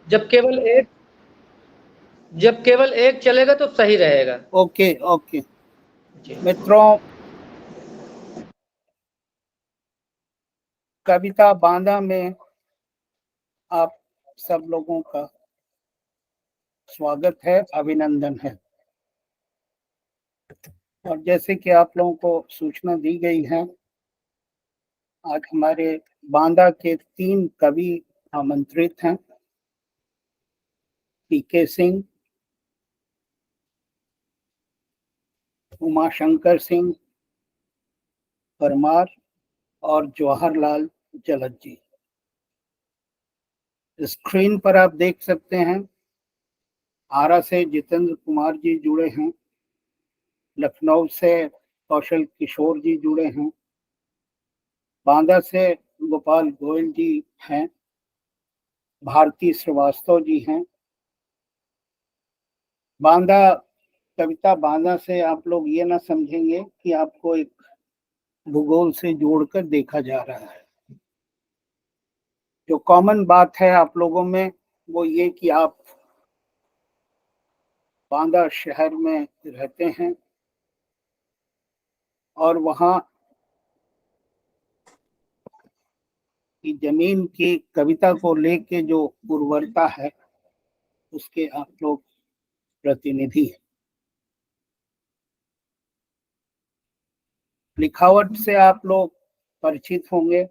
जब केवल एक जब केवल एक चलेगा तो सही रहेगा। ओके ओके जी। मित्रों, कविता बांदा में आप सब लोगों का स्वागत है, अभिनंदन है। और जैसे कि आप लोगों को सूचना दी गई है, आज हमारे बांदा के 3 कवि आमंत्रित हैं। पीके सिंह, उमाशंकर सिंह परमार और जवाहरलाल जलद जी। स्क्रीन पर आप देख सकते हैं, आरा से जितेंद्र कुमार जी जुड़े हैं, लखनऊ से कौशल किशोर जी जुड़े हैं, बांदा से गोपाल गोयल जी हैं, भारती श्रीवास्तव जी हैं। बांदा, कविता बांदा से आप लोग ये ना समझेंगे कि आपको एक भूगोल से जोड़कर देखा जा रहा है। जो कॉमन बात है आप लोगों में वो ये कि आप बांदा शहर में रहते हैं और वहाँ की जमीन की कविता को लेके जो उर्वरता है उसके आप लोग प्रतिनिधि हैं। लिखावट से आप लोग परिचित होंगे।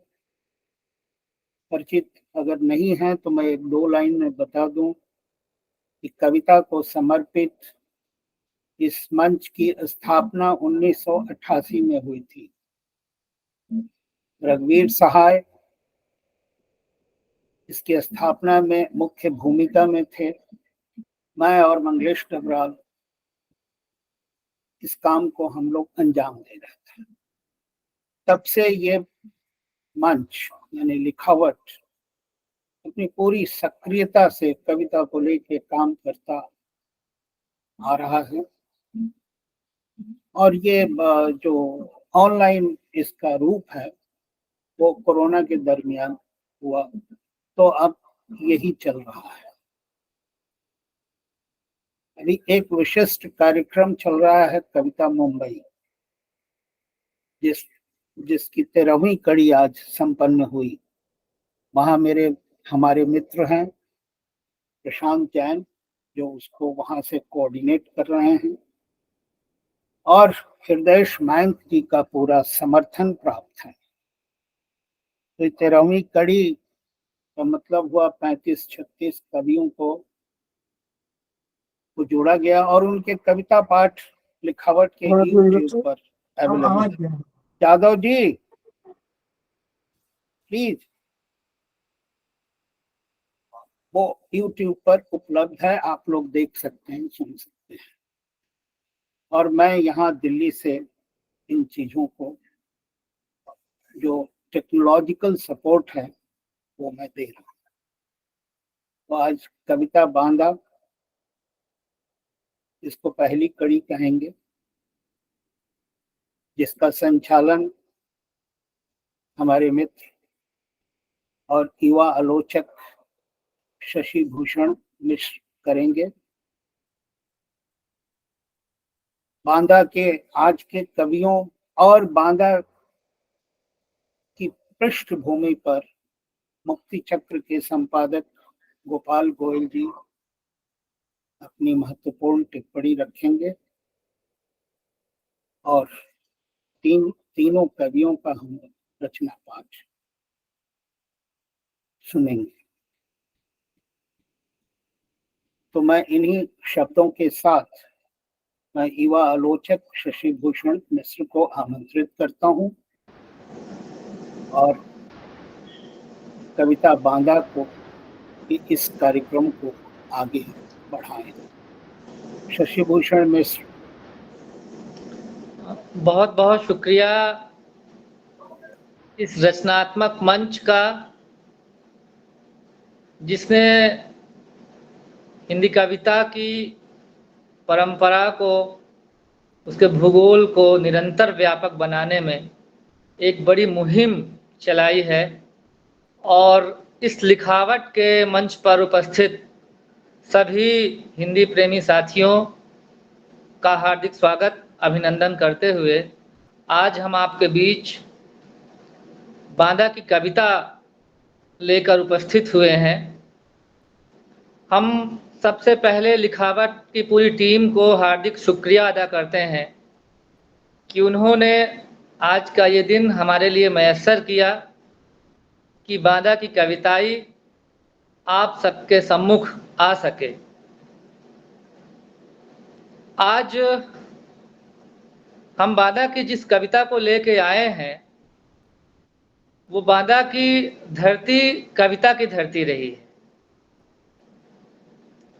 परिचित अगर नहीं है तो मैं 1-2 लाइन में बता दूं कि कविता को समर्पित इस मंच की स्थापना 1988 में हुई थी। रघुवीर सहाय इसकी स्थापना में मुख्य भूमिका में थे। मैं और मंगलेश डबराल इस काम को हम लोग अंजाम दे रहे थे। तब से ये मंच यानी लिखावट अपनी पूरी सक्रियता से कविता को लेके काम करता आ रहा है। और ये जो ऑनलाइन इसका रूप है वो कोरोना के दरमियान हुआ, तो अब यही चल रहा है। अभी एक विशिष्ट कार्यक्रम चल रहा है, कविता मुंबई, जिसकी 13वीं कड़ी आज संपन्न हुई। वहां हमारे मित्र हैं प्रशांत जैन, जो उसको वहां से कोऑर्डिनेट कर रहे हैं, और हृदय मयंक जी का पूरा समर्थन प्राप्त है। तो 13वीं कड़ी का मतलब हुआ 35-36 कवियों को जोड़ा गया और उनके कविता पाठ लिखावट के यूट्यूब पर अवेलेबल है। यादव जी प्लीज, वो यूट्यूब पर उपलब्ध है, आप लोग देख सकते हैं, सुन सकते हैं। और मैं यहाँ दिल्ली से इन चीजों को जो टेक्नोलॉजिकल सपोर्ट है वो मैं दे रहा हूँ। तो आज कविता बांदा, इसको पहली कड़ी कहेंगे, जिसका संचालन हमारे मित्र और युवा आलोचक शशि भूषण मिश्र करेंगे। बांदा के आज के कवियों और बांदा की पृष्ठभूमि पर मुक्ति चक्र के संपादक गोपाल गोयल जी अपनी महत्वपूर्ण टिप्पणी रखेंगे और तीनों कवियों का हम रचना पाठ सुनेंगे। तो मैं इन्हीं शब्दों के साथ मैं युवा आलोचक शशि भूषण मिश्र को आमंत्रित करता हूं और कविता बांदा को इस कार्यक्रम को आगे बढ़ाएं। शशि भूषण मिश्र। बहुत बहुत शुक्रिया इस रचनात्मक मंच का, जिसने हिंदी कविता की परंपरा को, उसके भूगोल को निरंतर व्यापक बनाने में एक बड़ी मुहिम चलाई है। और इस लिखावट के मंच पर उपस्थित सभी हिंदी प्रेमी साथियों का हार्दिक स्वागत अभिनंदन करते हुए आज हम आपके बीच बांदा की कविता लेकर उपस्थित हुए हैं। हम सबसे पहले लिखावट की पूरी टीम को हार्दिक शुक्रिया अदा करते हैं कि उन्होंने आज का ये दिन हमारे लिए मयस्सर किया कि बांदा की कविताई आप सबके सम्मुख आ सके। आज हम बांदा की जिस कविता को लेके आए हैं वो बांदा की धरती कविता की धरती रही है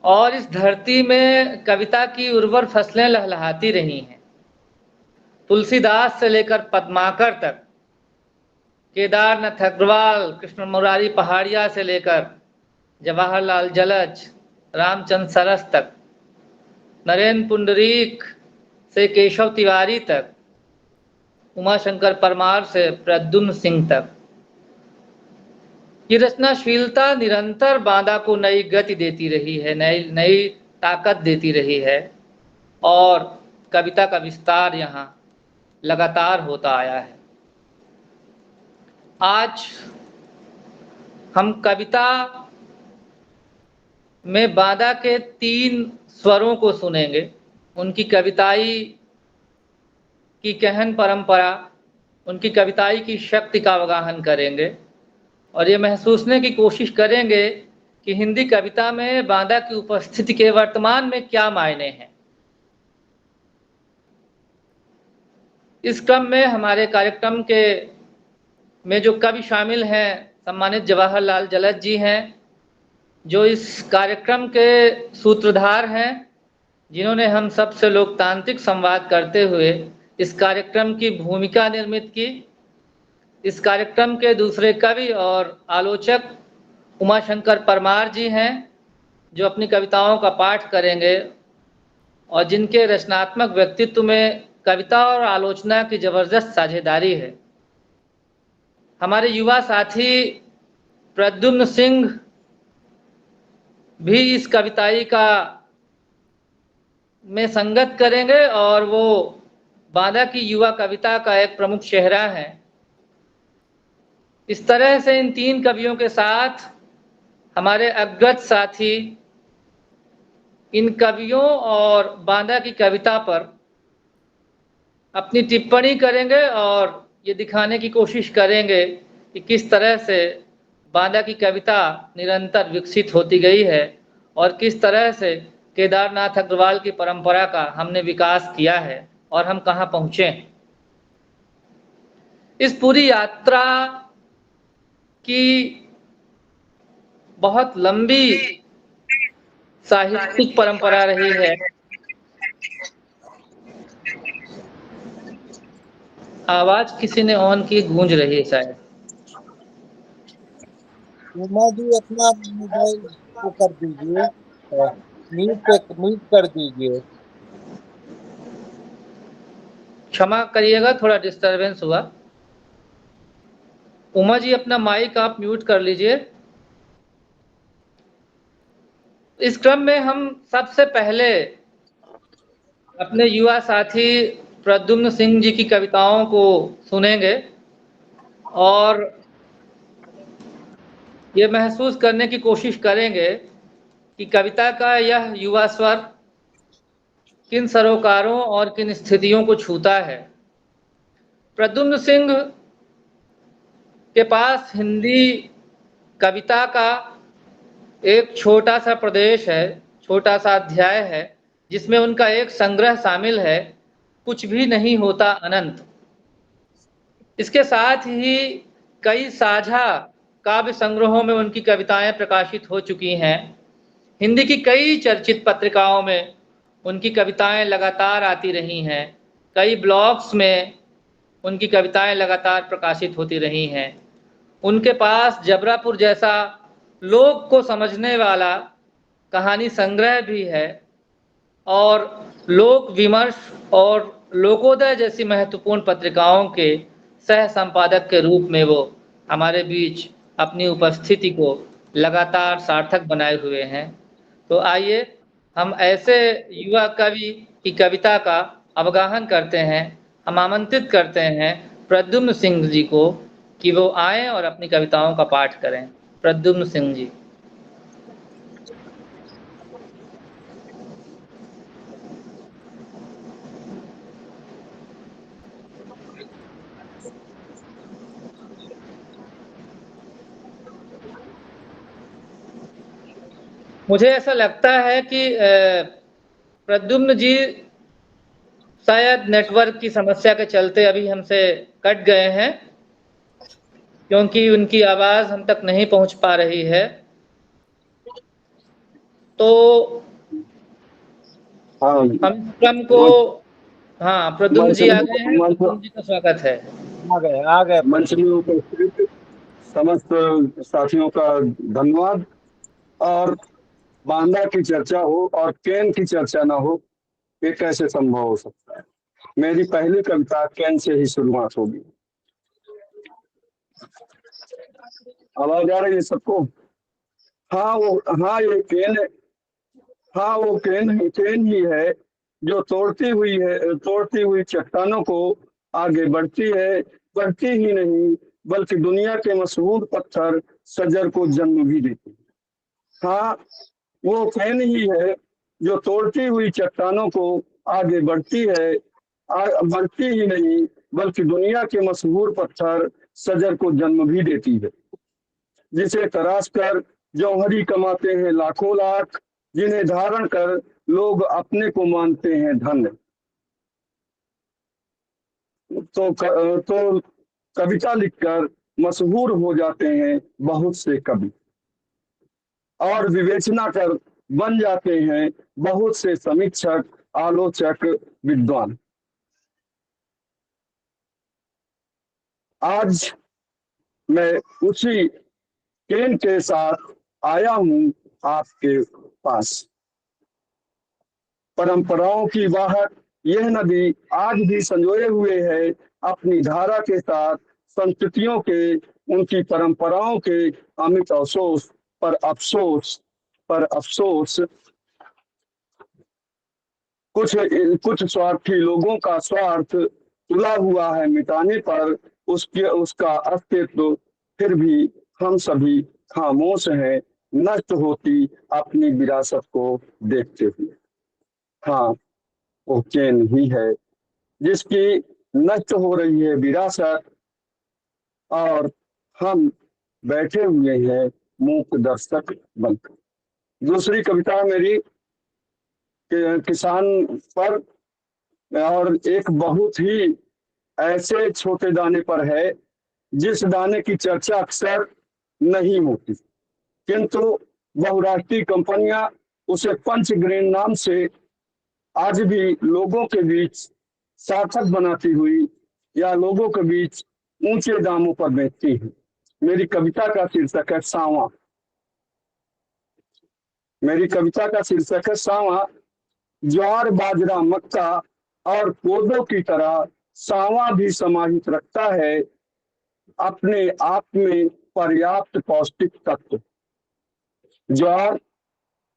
और इस धरती में कविता की उर्वर फसलें लहलहाती रही हैं। तुलसीदास से लेकर पद्माकर तक, केदारनाथ अग्रवाल, कृष्ण मुरारी पहाड़िया से लेकर जवाहरलाल जलज, रामचंद्र सरस तक, नरेंद्र पुंडरीक से केशव तिवारी तक, उमाशंकर परमार से प्रद्युम्न सिंह तक, ये रचनाशीलता निरंतर बांदा को नई गति देती रही है, नई ताकत देती रही है और कविता का विस्तार यहाँ लगातार होता आया है। आज हम कविता में बांदा के 3 स्वरों को सुनेंगे, उनकी कविताई की गहन परंपरा, उनकी कविताई की शक्ति का अवगाहन करेंगे और ये महसूसने की कोशिश करेंगे कि हिंदी कविता में बांदा की उपस्थिति के वर्तमान में क्या मायने हैं। इस क्रम में हमारे कार्यक्रम के में जो कवि शामिल हैं सम्मानित जवाहरलाल जलज जी हैं, जो इस कार्यक्रम के सूत्रधार हैं, जिन्होंने हम सबसे लोकतांत्रिक संवाद करते हुए इस कार्यक्रम की भूमिका निर्मित की। इस कार्यक्रम के दूसरे कवि और आलोचक उमाशंकर परमार जी हैं, जो अपनी कविताओं का पाठ करेंगे और जिनके रचनात्मक व्यक्तित्व में कविता और आलोचना की जबरदस्त साझेदारी है। हमारे युवा साथी प्रद्युम्न सिंह भी इस कविताई का में संगत करेंगे और वो बांदा की युवा कविता का एक प्रमुख चेहरा है। इस तरह से इन 3 कवियों के साथ हमारे अग्रज साथी इन कवियों और बांदा की कविता पर अपनी टिप्पणी करेंगे और ये दिखाने की कोशिश करेंगे कि किस तरह से बांदा की कविता निरंतर विकसित होती गई है और किस तरह से केदारनाथ अग्रवाल की परंपरा का हमने विकास किया है और हम कहाँ पहुँचे। इस पूरी यात्रा की बहुत लंबी साहित्यिक परंपरा रही है। आवाज किसी ने ऑन की, गूंज रही है शायद। उमा जी अपना मोबाइल को कर दीजिए, म्यूट कर दीजिए। क्षमा करिएगा, थोड़ा डिस्टरबेंस हुआ। उमा जी अपना माइक आप म्यूट कर लीजिए। इस क्रम में हम सबसे पहले अपने युवा साथी प्रद्युम्न सिंह जी की कविताओं को सुनेंगे और ये महसूस करने की कोशिश करेंगे कि कविता का यह युवा स्वर किन सरोकारों और किन स्थितियों को छूता है। प्रद्युम्न सिंह के पास हिंदी कविता का एक छोटा सा प्रदेश है, छोटा सा अध्याय है, जिसमें उनका एक संग्रह शामिल है, कुछ भी नहीं होता अनंत। इसके साथ ही कई साझा काव्य संग्रहों में उनकी कविताएं प्रकाशित हो चुकी हैं। हिंदी की कई चर्चित पत्रिकाओं में उनकी कविताएं लगातार आती रही हैं। कई ब्लॉग्स में उनकी कविताएं लगातार प्रकाशित होती रही हैं। उनके पास जबरापुर जैसा लोक को समझने वाला कहानी संग्रह भी है और लोक विमर्श और लोकोदय जैसी महत्वपूर्ण पत्रिकाओं के सह संपादक के रूप में वो हमारे बीच अपनी उपस्थिति को लगातार सार्थक बनाए हुए हैं। तो आइए हम ऐसे युवा कवि की कविता का अवगाहन करते हैं। हम आमंत्रित करते हैं प्रद्युम्न सिंह जी को कि वो आएँ और अपनी कविताओं का पाठ करें। प्रद्युम्न सिंह जी। मुझे ऐसा लगता है कि प्रद्युम्न जी शायद नेटवर्क की समस्या के चलते अभी हमसे कट गए हैं, क्योंकि उनकी आवाज़ हम तक नहीं पहुँच पा रही है। तो हाँ, हम इस क्रम को हाँ, प्रद्युम्न मंच जी आ में गए हैं। मंच प्रद्युम्न जी का स्वागत है। आ गए मंच में उपस्थित समस्त साथियों का धन्यवाद। और बांदा की चर्चा हो और केन की चर्चा ना हो, ये कैसे संभव हो सकता है। मेरी पहली कविता केन से ही शुरुआत होगी। आवाज आ रही है सबको? हाँ, ये केन है। हाँ, वो केन ही है जो तोड़ती हुई चट्टानों को आगे बढ़ती ही नहीं बल्कि दुनिया के मशहूर पत्थर सजर को जन्म भी देती है। हाँ, वो केन ही है जो तोड़ती हुई चट्टानों को आगे बढ़ती ही नहीं बल्कि दुनिया के मशहूर पत्थर सजर को जन्म भी देती है, जिसे तराश कर जौहरी कमाते हैं लाखों लाख, जिन्हें धारण कर लोग अपने को मानते हैं धन्य। तो कविता लिखकर मशहूर हो जाते हैं बहुत से कवि, और विवेचना कर बन जाते हैं बहुत से समीक्षक, आलोचक, विद्वान। आज मैं उसी केन के साथ आया हूं आपके पास। परंपराओं की वाहक यह नदी आज भी संजोए हुए है अपनी धारा के साथ संस्कृतियों के, उनकी परंपराओं के अमित अफसोस पर अफसोस कुछ स्वार्थी लोगों का स्वार्थ तुला हुआ है मिटाने पर उसका अस्तित्व। फिर भी हम सभी खामोश हैं नष्ट होती अपनी विरासत को देखते हुए। हाँ, वो केन ही है जिसकी नष्ट हो रही है विरासत, और हम बैठे हुए हैं मूक दर्शक बनकर। दूसरी कविता मेरी किसान पर, और एक बहुत ही ऐसे छोटे दाने पर है जिस दाने की चर्चा अक्सर नहीं होती, किंतु बहुराष्ट्रीय कंपनियां उसे पंचग्रेन नाम से आज भी लोगों के बीच सार्थक बनाती हुई या लोगों के बीच ऊंचे दामों पर बेचती है। मेरी कविता का शीर्षक है सांवा। ज्वार, बाजरा, मक्का और कोदो की तरह सांवा भी समाहित रखता है अपने आप में पर्याप्त पौष्टिक तत्व। ज्वार,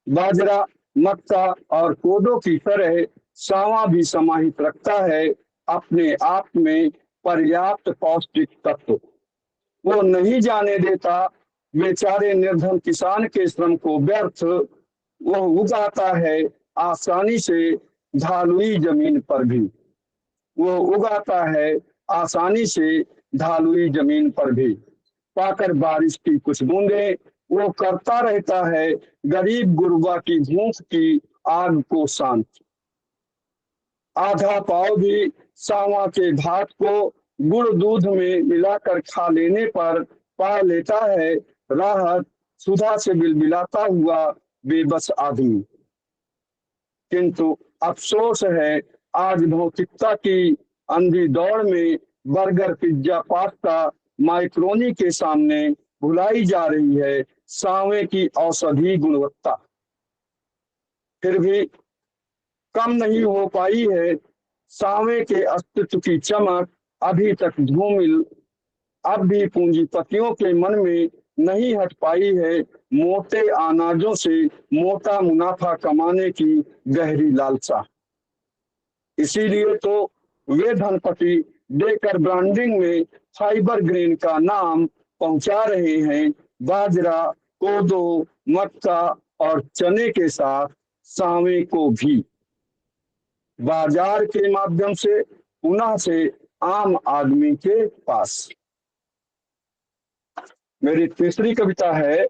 बाजरा, मक्का और कोदो की तरह सांवा भी समाहित रखता है अपने आप में पर्याप्त पौष्टिक तत्व। वो नहीं जाने देता बेचारे निर्धन किसान के श्रम को व्यर्थ। वो उगाता है आसानी से ढालुई जमीन पर भी। पाकर बारिश की कुछ बूंदे वो करता रहता है गरीब गुरबा की भूख की आग को शांत। आधा पाव भी सांवा के भात को गुड़ दूध में मिलाकर खा लेने पर पा लेता है राहत सुधा से बिलबिलाता हुआ बेबस आदमी। किंतु अफसोस है आज भौतिकता की अंधी दौड़ में बर्गर, पिज्जा, पास्ता, माइक्रोनी के सामने भुलाई जा रही है सांवे की औषधि गुणवत्ता। फिर भी कम नहीं हो पाई है सांवे के अस्तित्व की चमक। अभी तक धूमिल, अब भी पूंजीपतियों के मन में नहीं हट पाई है मोटे अनाजों से मोटा मुनाफा कमाने की गहरी लालसा। इसीलिए तो वे धनपति देकर ब्रांडिंग में फाइबर ग्रेन का नाम पहुंचा रहे हैं बाजरा, कोदो, मक्का और चने के साथ सावे को भी बाजार के माध्यम से पुनः से आम आदमी के पास। मेरी तीसरी कविता है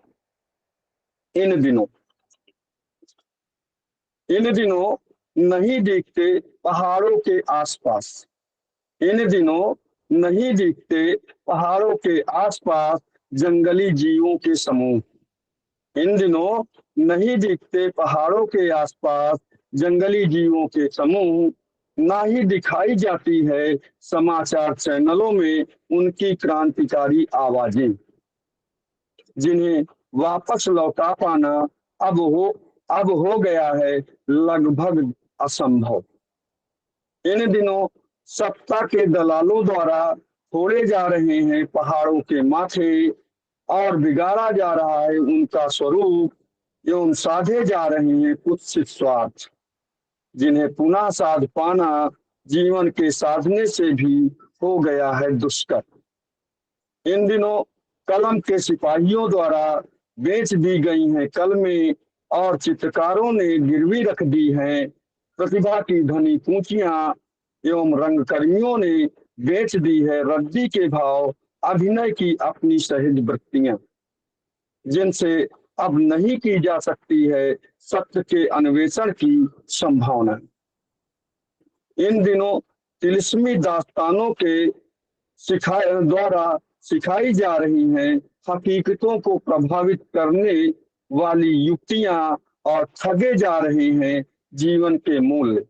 इन दिनों। इन दिनों नहीं दिखते पहाड़ों के आसपास। इन दिनों नहीं दिखते पहाड़ों के आसपास जंगली जीवों के समूह। इन दिनों नहीं दिखते पहाड़ों के आसपास जंगली जीवों के समूह। ना ही दिखाई जाती है समाचार चैनलों में उनकी क्रांतिकारी आवाजें, जिन्हें वापस लौटा पाना अब हो गया है लगभग असंभव। इन दिनों सत्ता के दलालों द्वारा फोड़े जा रहे हैं पहाड़ों के माथे और बिगाड़ा जा रहा है उनका स्वरूप एवं साधे जा रहे हैं कुत्सित स्वार्थ, जिन्हें पुनः साध पाना जीवन के साधने से भी हो गया है दुष्कर। इन दिनों कलम के सिपाहियों द्वारा बेच दी गई हैं कलमें और चित्रकारों ने गिरवी रख दी हैं प्रतिभा की धनी पूंचियां एवं रंगकर्मियों ने बेच दी है रद्दी के भाव अभिनय की अपनी सहज वृत्तियां, जिनसे अब नहीं की जा सकती है सत्य के अन्वेषण की संभावना। इन दिनों तिलिस्मी दास्तानों के द्वारा सिखाई जा रही हैं हकीकतों को प्रभावित करने वाली युक्तियां और ठगे जा रहे हैं जीवन के मूल्य,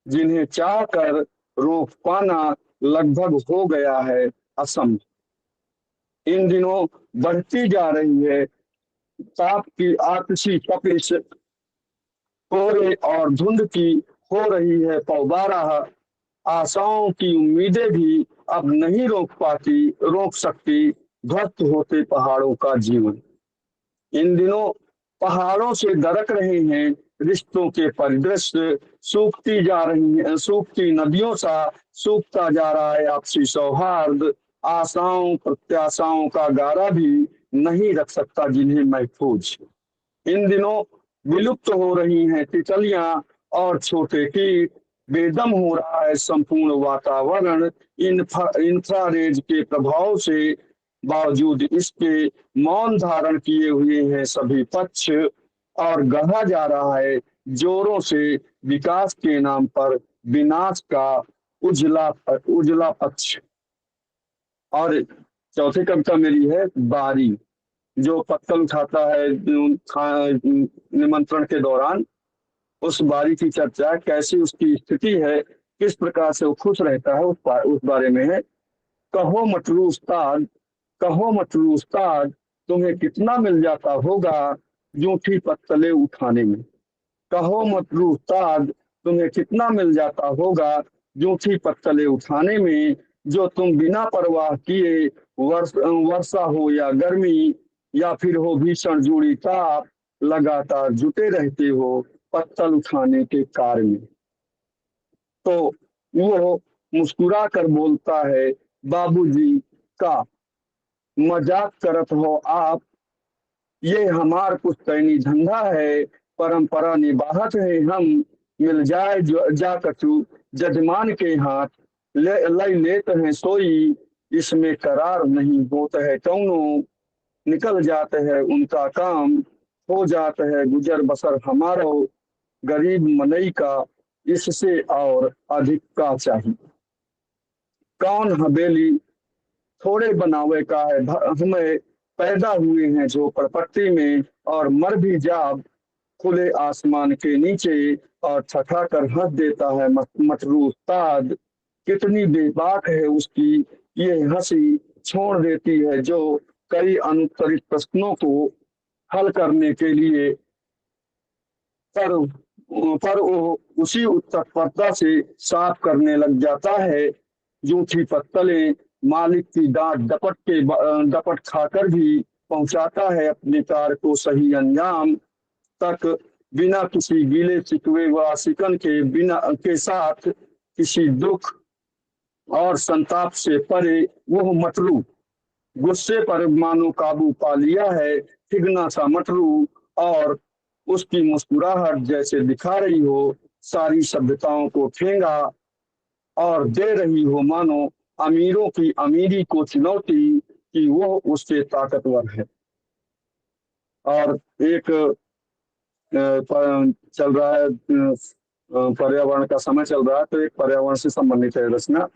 जिन्हें चाहकर रोक पाना लगभग हो गया है असंभव। इन दिनों बढ़ती जा रही है ताप की आतशी तपिश, कोहरे और धुंध की हो रही है पौबाराह। आशाओं की उम्मीदें भी अब नहीं रोक सकती ध्वस्त होते पहाड़ों का जीवन। इन दिनों पहाड़ों से दरक रहे हैं रिश्तों के परिदृश्य, सूखती नदियों सा सूखता जा रहा है आपसी सौहार्द। आशाओं प्रत्याशाओं का गारा भी नहीं रख सकता जिन्हें महफूज। इन दिनों विलुप्त हो रही हैं तितलियां और छोटे कीट, बेदम हो रहा है संपूर्ण वातावरण इंफ्रारेड के प्रभाव से। बावजूद इसके मौन धारण किए हुए हैं सभी पक्ष और गढ़ा जा रहा है जोरों से विकास के नाम पर विनाश का उजला पक्ष। और चौथी कविता मेरी है बारी, जो पत्तल उठाता है निमंत्रण के दौरान, उस बारी की चर्चा कैसी उसकी स्थिति है, किस प्रकार से वो खुश रहता है उस बारे में है। कहो मतलू उस्ताद, कहो मतलू उस्ताद, तुम्हें कितना मिल जाता होगा जूठी पत्तले उठाने में। कहो मतलू उस्ताद, तुम्हें कितना मिल जाता होगा जूठी पत्तले उठाने में, जो तुम बिना परवाह किए वर्षा हो या गर्मी या फिर हो भीषण जूड़ी ताप लगातार जुटे रहते हो पत्तल उठाने के कार्य में। तो वो मुस्कुरा कर बोलता है, बाबूजी का मजाक करत हो आप, ये हमार पुश्तैनी धंधा है, परंपरा निभात है हम, मिल जाए जा कछु जजमान के हाथ, लय लेते हैं सोई, इसमें करार नहीं होता है कौनो, निकल जाते हैं उनका काम, हो जाता है गुजर बसर हमारो, गरीब मनई का इससे और अधिक का चाहिए। कौन हवेली थोड़े बनावे का है, हमें पैदा हुए हैं झोपड़पट्टी में और मर भी जाब खुले आसमान के नीचे, और छठा कर हंस देता है मतरू उस्ताद, कितनी बेबाक है उसकी ये हंसी, छोड़ देती है जो कई अनुत्तरित प्रश्नों को हल करने के लिए, पर वो उसी उत्तरपरता से साफ करने लग जाता है। जूठी पत्तलें मालिक की डांट डपट खाकर भी पहुंचाता है अपने कार्य को सही अंजाम तक, बिना किसी गीले शिकवे व शिकन के के साथ किसी दुख और संताप से परे वह मतलू गुस्से पर मानो काबू पा लिया है, ठिगना सा मतलू, और उसकी मुस्कुराहट जैसे दिखा रही हो सारी सभ्यताओं को ठेंगा और दे रही हो मानो अमीरों की अमीरी को चुनौती कि वह उससे ताकतवर है। और एक चल रहा है, पर्यावरण का समय चल रहा है, तो एक पर्यावरण से संबंधित है रचना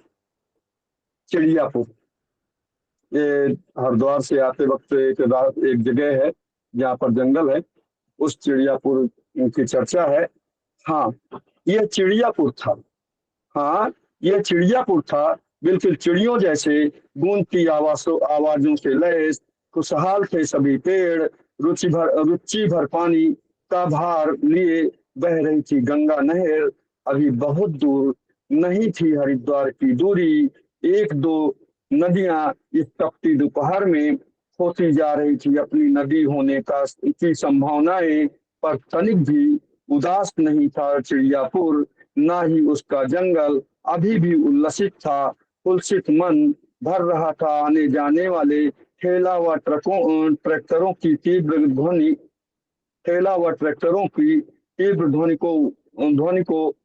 चिड़ियापुर। ये हरिद्वार से आते वक्त एक जगह है जहाँ पर जंगल है, उस चिड़ियापुर की चर्चा है। हाँ, यह चिड़ियापुर था। हाँ, यह चिड़ियापुर था, बिल्कुल चिड़ियों जैसे गूंजती आवाजों से लैस, खुशहाल थे सभी पेड़, रुचि भर पानी का भार लिए बह रही थी गंगा नहर। अभी बहुत दूर नहीं थी हरिद्वार की दूरी, एक दो नदियां इस तपती दोपहर में होती जा रही थी अपनी नदी होने की संभावनाएं, पर तनिक भी उदास नहीं था चिड़ियापुर, ना ही उसका जंगल अभी भी उल्लसित था। उल्सित मन भर रहा था आने जाने वाले ठेला व ट्रैक्टरों की तीव्र ध्वनि को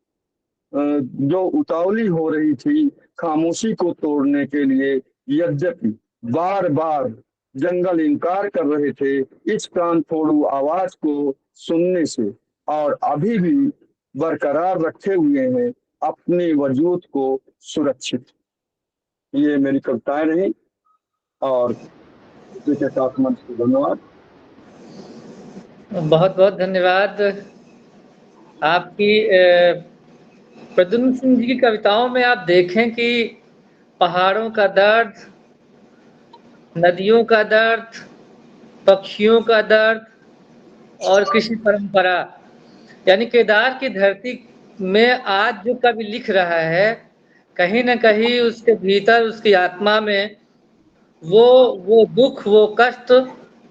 जो उतावली हो रही थी खामोशी को तोड़ने के लिए। यद्यपि बार बार जंगल इनकार कर रहे थे इस कान फोड़ू आवाज को सुनने से, और अभी भी बरकरार रखे हुए हैं अपने वजूद को सुरक्षित। ये मेरी कविताएं रही, और इसी के साथ मंच को धन्यवाद। बहुत बहुत धन्यवाद आपकी। प्रद्युम्न सिंह जी की कविताओं में आप देखें कि पहाड़ों का दर्द, नदियों का दर्द, पक्षियों का दर्द और कृषि परंपरा, यानी केदार की धरती में आज जो कवि लिख रहा है, कहीं न कहीं उसके भीतर उसकी आत्मा में वो दुख, वो कष्ट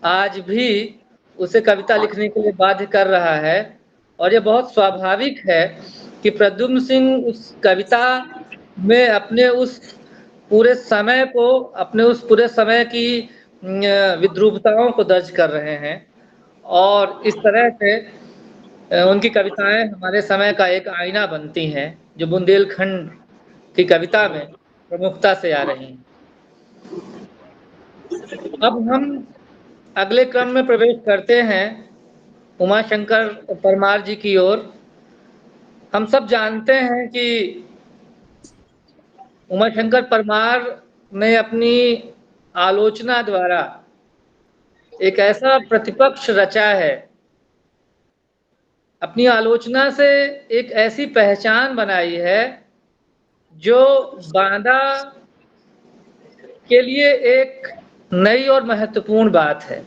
आज भी उसे कविता लिखने के लिए बाध्य कर रहा है। और ये बहुत स्वाभाविक है कि प्रद्युम्न सिंह उस कविता में अपने उस पूरे समय की विद्रूपताओं को दर्ज कर रहे हैं, और इस तरह से उनकी कविताएं हमारे समय का एक आईना बनती हैं, जो बुंदेलखंड की कविता में प्रमुखता से आ रही हैं। अब हम अगले क्रम में प्रवेश करते हैं उमाशंकर परमार जी की ओर। हम सब जानते हैं कि उमाशंकर परमार ने अपनी आलोचना द्वारा एक ऐसा प्रतिपक्ष रचा है, अपनी आलोचना से एक ऐसी पहचान बनाई है जो बांदा के लिए एक नई और महत्वपूर्ण बात है।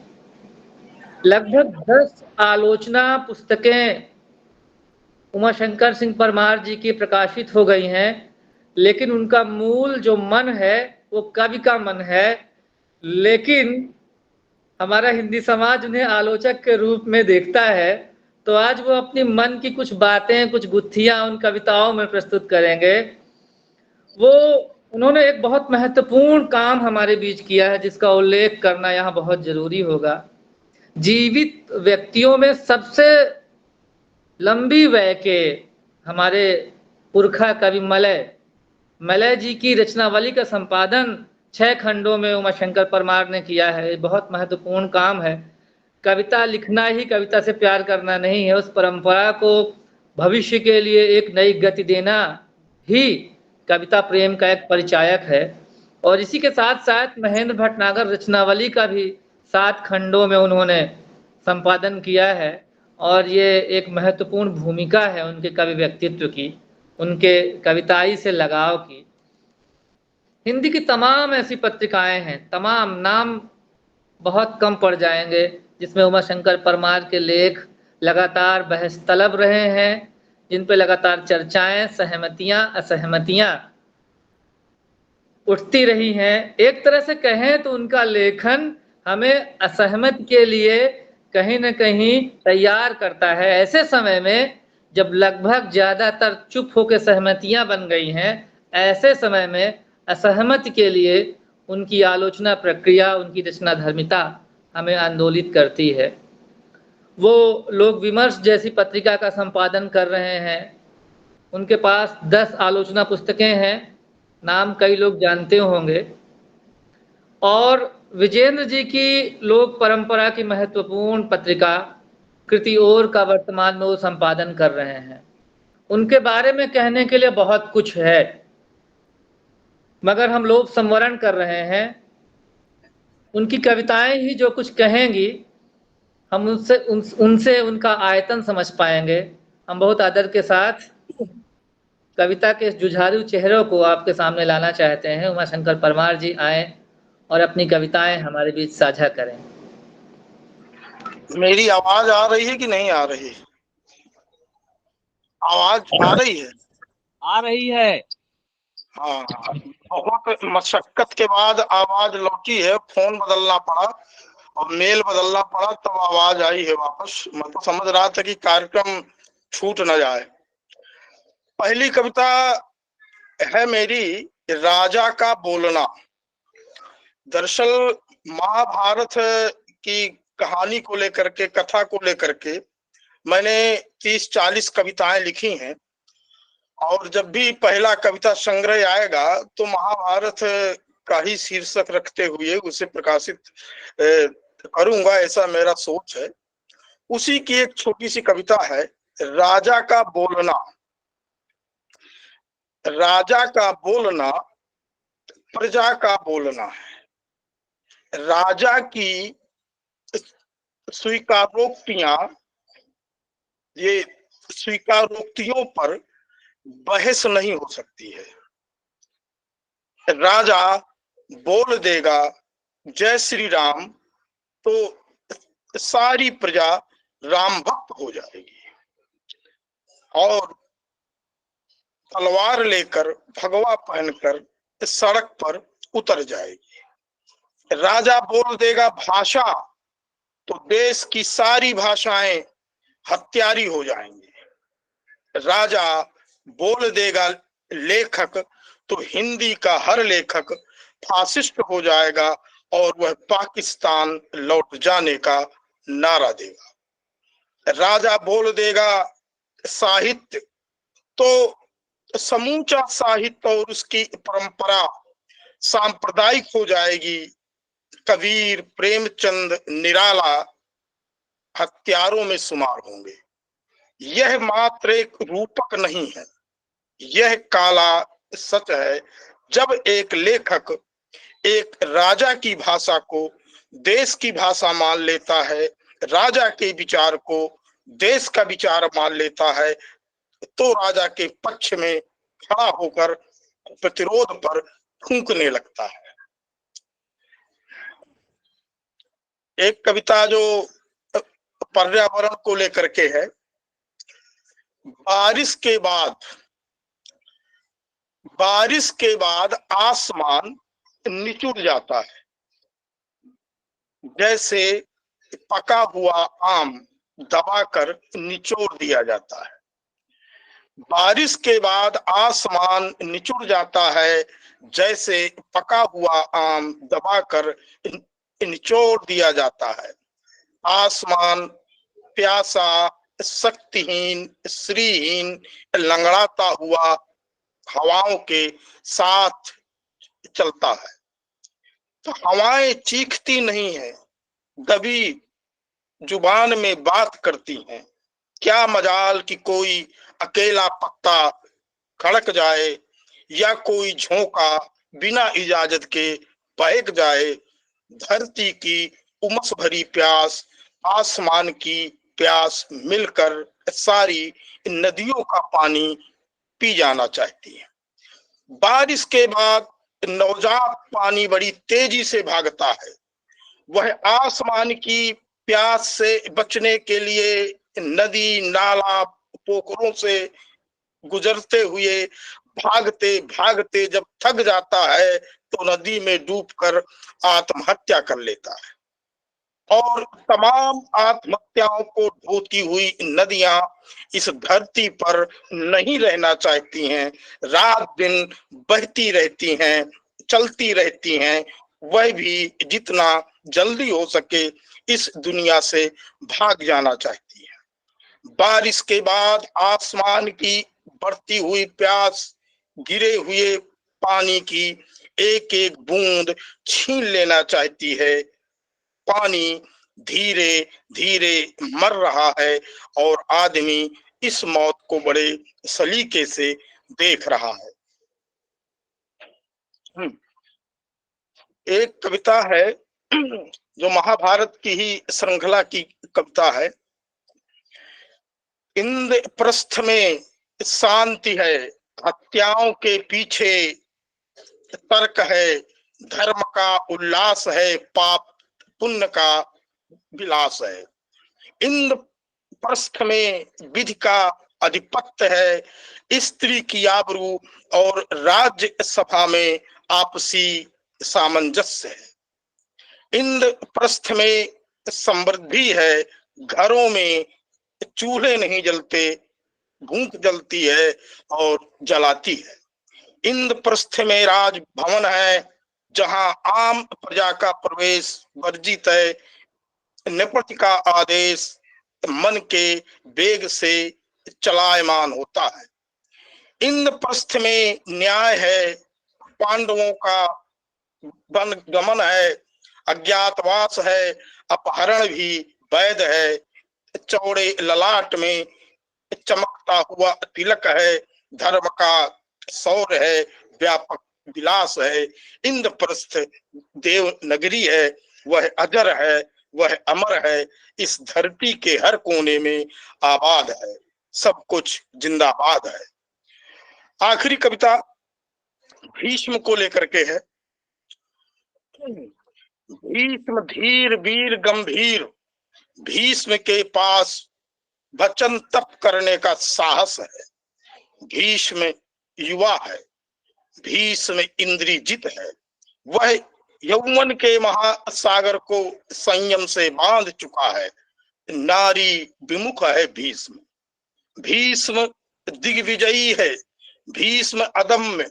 लगभग 10 आलोचना पुस्तकें उमाशंकर सिंह परमार जी की प्रकाशित हो गई हैं, लेकिन उनका मूल जो मन है वो कवि का मन है। लेकिन हमारा हिंदी समाज उन्हें आलोचक के रूप में देखता है, तो आज वो अपनी मन की कुछ बातें, कुछ गुत्थियां उन कविताओं में प्रस्तुत करेंगे। उन्होंने एक बहुत महत्वपूर्ण काम हमारे बीच किया है, जिसका उल्लेख करना यहाँ बहुत जरूरी होगा। जीवित व्यक्तियों में सबसे लंबी वय के हमारे पुरखा कवि मलय जी की रचनावली का संपादन 6 खंडों में उमाशंकर परमार ने किया है। बहुत महत्वपूर्ण काम है। कविता लिखना ही कविता से प्यार करना नहीं है, उस परंपरा को भविष्य के लिए एक नई गति देना ही कविता प्रेम का एक परिचायक है। और इसी के साथ साथ महेंद्र भटनागर रचनावली का भी 7 खंडों में उन्होंने संपादन किया है, और ये एक महत्वपूर्ण भूमिका है उनके कवि व्यक्तित्व की, उनके कविताई से लगाव की। हिंदी की तमाम ऐसी पत्रिकाएं हैं, तमाम नाम बहुत कम पड़ जाएंगे, जिसमें उमाशंकर परमार के लेख लगातार बहस तलब रहे हैं, जिन पे लगातार चर्चाएं, सहमतियां, असहमतियां उठती रही हैं। एक तरह से कहें तो उनका लेखन हमें असहमत के लिए कहीं न कहीं तैयार करता है। ऐसे समय में जब लगभग ज़्यादातर चुप होके सहमतियाँ बन गई हैं, ऐसे समय में असहमत के लिए उनकी आलोचना प्रक्रिया, उनकी रचनाधर्मिता हमें आंदोलित करती है। वो लोग विमर्श जैसी पत्रिका का संपादन कर रहे हैं। उनके पास 10 आलोचना पुस्तकें हैं, नाम कई लोग जानते होंगे। और विजेंद्र जी की लोक परंपरा की महत्वपूर्ण पत्रिका कृति ओर का वर्तमान में वो संपादन कर रहे हैं। उनके बारे में कहने के लिए बहुत कुछ है, मगर हम लोग संवरण कर रहे हैं। उनकी कविताएं ही जो कुछ कहेंगी, हम उनसे उनका आयतन समझ पाएंगे। हम बहुत आदर के साथ कविता के इस जुझारू चेहरों को आपके सामने लाना चाहते हैं। उमाशंकर परमार जी आए और अपनी कविताएं हमारे बीच साझा करें। मेरी आवाज आ रही है कि नहीं आ रही? आवाज आ रही है? आ रही है। हाँ, बहुत मशक्कत के बाद आवाज लौटी है। फोन बदलना पड़ा और मेल बदलना पड़ा, तब आवाज आई है वापस। मैं तो समझ रहा था कि कार्यक्रम छूट न जाए। पहली कविता है मेरी राजा का बोलना। दरअसल महाभारत की कहानी को लेकर के, कथा को लेकर के मैंने 30-40 कविताएं लिखी हैं, और जब भी पहला कविता संग्रह आएगा तो महाभारत का ही शीर्षक रखते हुए उसे प्रकाशित करूंगा, ऐसा मेरा सोच है। उसी की एक छोटी सी कविता है, राजा का बोलना। राजा का बोलना प्रजा का बोलना है। राजा की स्वीकारोक्तियां, ये स्वीकारोक्तियों पर बहस नहीं हो सकती है। राजा बोल देगा जय श्री राम तो सारी प्रजा राम भक्त हो जाएगी और तलवार लेकर, भगवा पहनकर सड़क पर उतर जाएगी। राजा बोल देगा भाषा तो देश की सारी भाषाएं हत्यारी हो जाएंगी। राजा बोल देगा लेखक तो हिंदी का हर लेखक फासिस्ट हो जाएगा और वह पाकिस्तान लौट जाने का नारा देगा। राजा बोल देगा साहित्य तो समूचा साहित्य और उसकी परंपरा सांप्रदायिक हो जाएगी। कबीर, प्रेमचंद, निराला हत्यारों में शुमार होंगे। यह मात्र एक रूपक नहीं है, यह काला सच है। जब एक लेखक एक राजा की भाषा को देश की भाषा मान लेता है, राजा के विचार को देश का विचार मान लेता है, तो राजा के पक्ष में खड़ा होकर प्रतिरोध पर फूंकने लगता है। एक कविता जो पर्यावरण को लेकर के है, बारिश के बाद आसमान निचुड़ जाता है, जैसे पका हुआ आम दबाकर निचोड़ दिया जाता है। बारिश के बाद आसमान निचुड़ जाता है, जैसे पका हुआ आम दबाकर निचोड़ दिया जाता है। आसमान प्यासा, शक्तिहीन, श्रीहीन लंगड़ाता हुआ हवाओं के साथ चलता है। तो हवाएं चीखती नहीं है, दबी जुबान में बात करती हैं। क्या मजाल कि कोई अकेला पत्ता खड़क जाए या कोई झोंका बिना इजाजत के बहक जाए। धरती की उमस भरी प्यास, आसमान की प्यास मिलकर सारी नदियों का पानी पी जाना चाहती है। बारिश के बाद नवजात पानी बड़ी तेजी से भागता है। वह आसमान की प्यास से बचने के लिए नदी, नाला, पोखरों से गुजरते हुए भागते भागते जब थक जाता है तो नदी में डूबकर आत्महत्या कर लेता है। और तमाम आत्महत्याओं को ढोती हुई नदियां इस धरती पर नहीं रहना चाहती हैं, रात दिन बहती रहती हैं, चलती रहती हैं, वह भी जितना जल्दी हो सके इस दुनिया से भाग जाना चाहती है। बारिश के बाद आसमान की बढ़ती हुई प्यास गिरे हुए पानी की एक एक बूंद छीन लेना चाहती है। पानी धीरे धीरे मर रहा है और आदमी इस मौत को बड़े सलीके से देख रहा है। एक कविता है जो महाभारत की ही श्रृंखला की कविता है। इंद्रप्रस्थ में शांति है, हत्याओं के पीछे तर्क है, धर्म का उल्लास है, पाप पुण्य का विलास है। इंद्रप्रस्थ में विधि का अधिपत्य है, स्त्री की आबरू और राज्य सभा में आपसी सामंजस्य है। इंद्रप्रस्थ में समृद्धि है, घरों में चूल्हे नहीं जलते, भूख जलती है और जलाती है। इंद्रप्रस्थ में राजभवन है, जहां आम प्रजा का प्रवेश वर्जित है। नृपति का आदेश मन के वेग से चलायमान होता है। इंद्रप्रस्थ में न्याय है, पांडवों का वन गमन है, अज्ञातवास है, अपहरण भी वैध है। चौड़े ललाट में चमकता हुआ तिलक है, धर्म का शौर्य है, व्यापक विलास है। इंद्रप्रस्थ देव नगरी है, वह अजर है, वह अमर है, इस धरती के हर कोने में आबाद है, सब कुछ जिंदाबाद है। आखिरी कविता भीष्म को लेकर के है। भीष्म धीर वीर गंभीर, भीष्म के पास वचन तप करने का साहस है। भीष्म युवा है, भीष्म इंद्रिजित है, वह यौवन के महासागर को संयम से बांध चुका है। नारी विमुख है भीष्म, भीष्म दिग्विजयी है, भीष्म अदम्य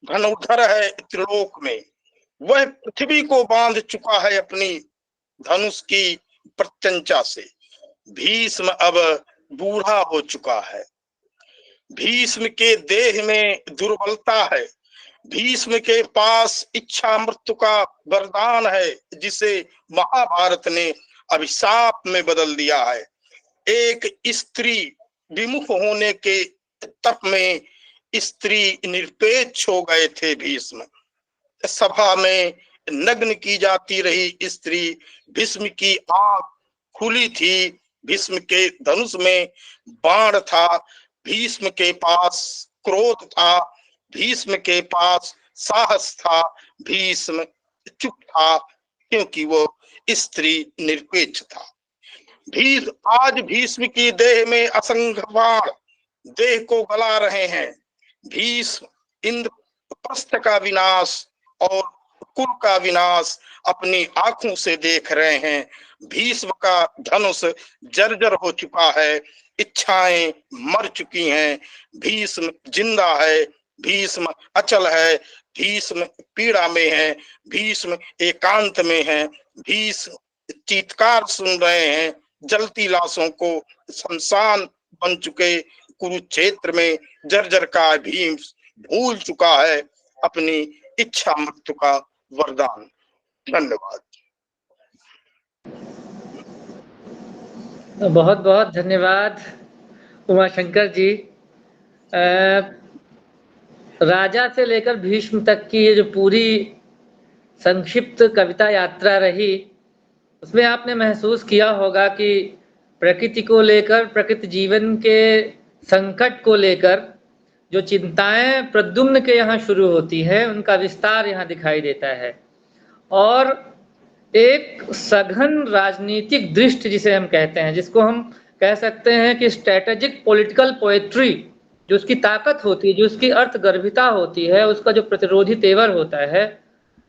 धनुर्धर है त्रिलोक में। वह पृथ्वी को बांध चुका है अपनी धनुष की प्रत्यंचा से। भीष्म अब बूढ़ा हो चुका है, भीष्म के देह में दुर्बलता है, भीष्म के पास इच्छा मृत्यु का वरदान है, जिसे महाभारत ने अभिशाप में बदल दिया है। एक स्त्री विमुख होने के तप में स्त्री निरपेक्ष हो गए थे भीष्म। सभा में नग्न की जाती रही स्त्री, भीष्म की आंख खुली थी, भीष्म के धनुष में बाण था, भीष्म के पास क्रोध था, भीष्म के पास साहस था, भीष्म चुप था क्योंकि वो स्त्री निरपेक्ष था। आज भीष्म की देह में असंख्य बाण देह को गला रहे हैं। भीष्म इंद्रप्रस्थ का विनाश और कुल का विनाश अपनी आंखों से देख रहे हैं। भीष्म का धनुष जर्जर हो चुका है, इच्छाएं मर चुकी हैं, भीष्म जिंदा है, भीष्म अचल है, भीष्म पीड़ा में है, भीष्म एकांत में है, भीष्म चीत्कार सुन रहे हैं। जलती लाशों को शमशान बन चुके कुरुक्षेत्र में जर्जर का भीम भूल चुका है अपनी इच्छा मृत्यु का वरदान। धन्यवाद। बहुत बहुत धन्यवाद उमाशंकर जी। राजा से लेकर भीष्म तक की ये जो पूरी संक्षिप्त कविता यात्रा रही, उसमें आपने महसूस किया होगा कि प्रकृति को लेकर, प्रकृति जीवन के संकट को लेकर जो चिंताएं प्रद्युम्न के यहाँ शुरू होती है, उनका विस्तार यहाँ दिखाई देता है। और एक सघन राजनीतिक दृष्टि जिसे हम कहते हैं, जिसको हम कह सकते हैं कि स्ट्रेटेजिक पॉलिटिकल पोएट्री, जो उसकी ताकत होती है, जो उसकी अर्थगर्भिता होती है, उसका जो प्रतिरोधी तेवर होता है,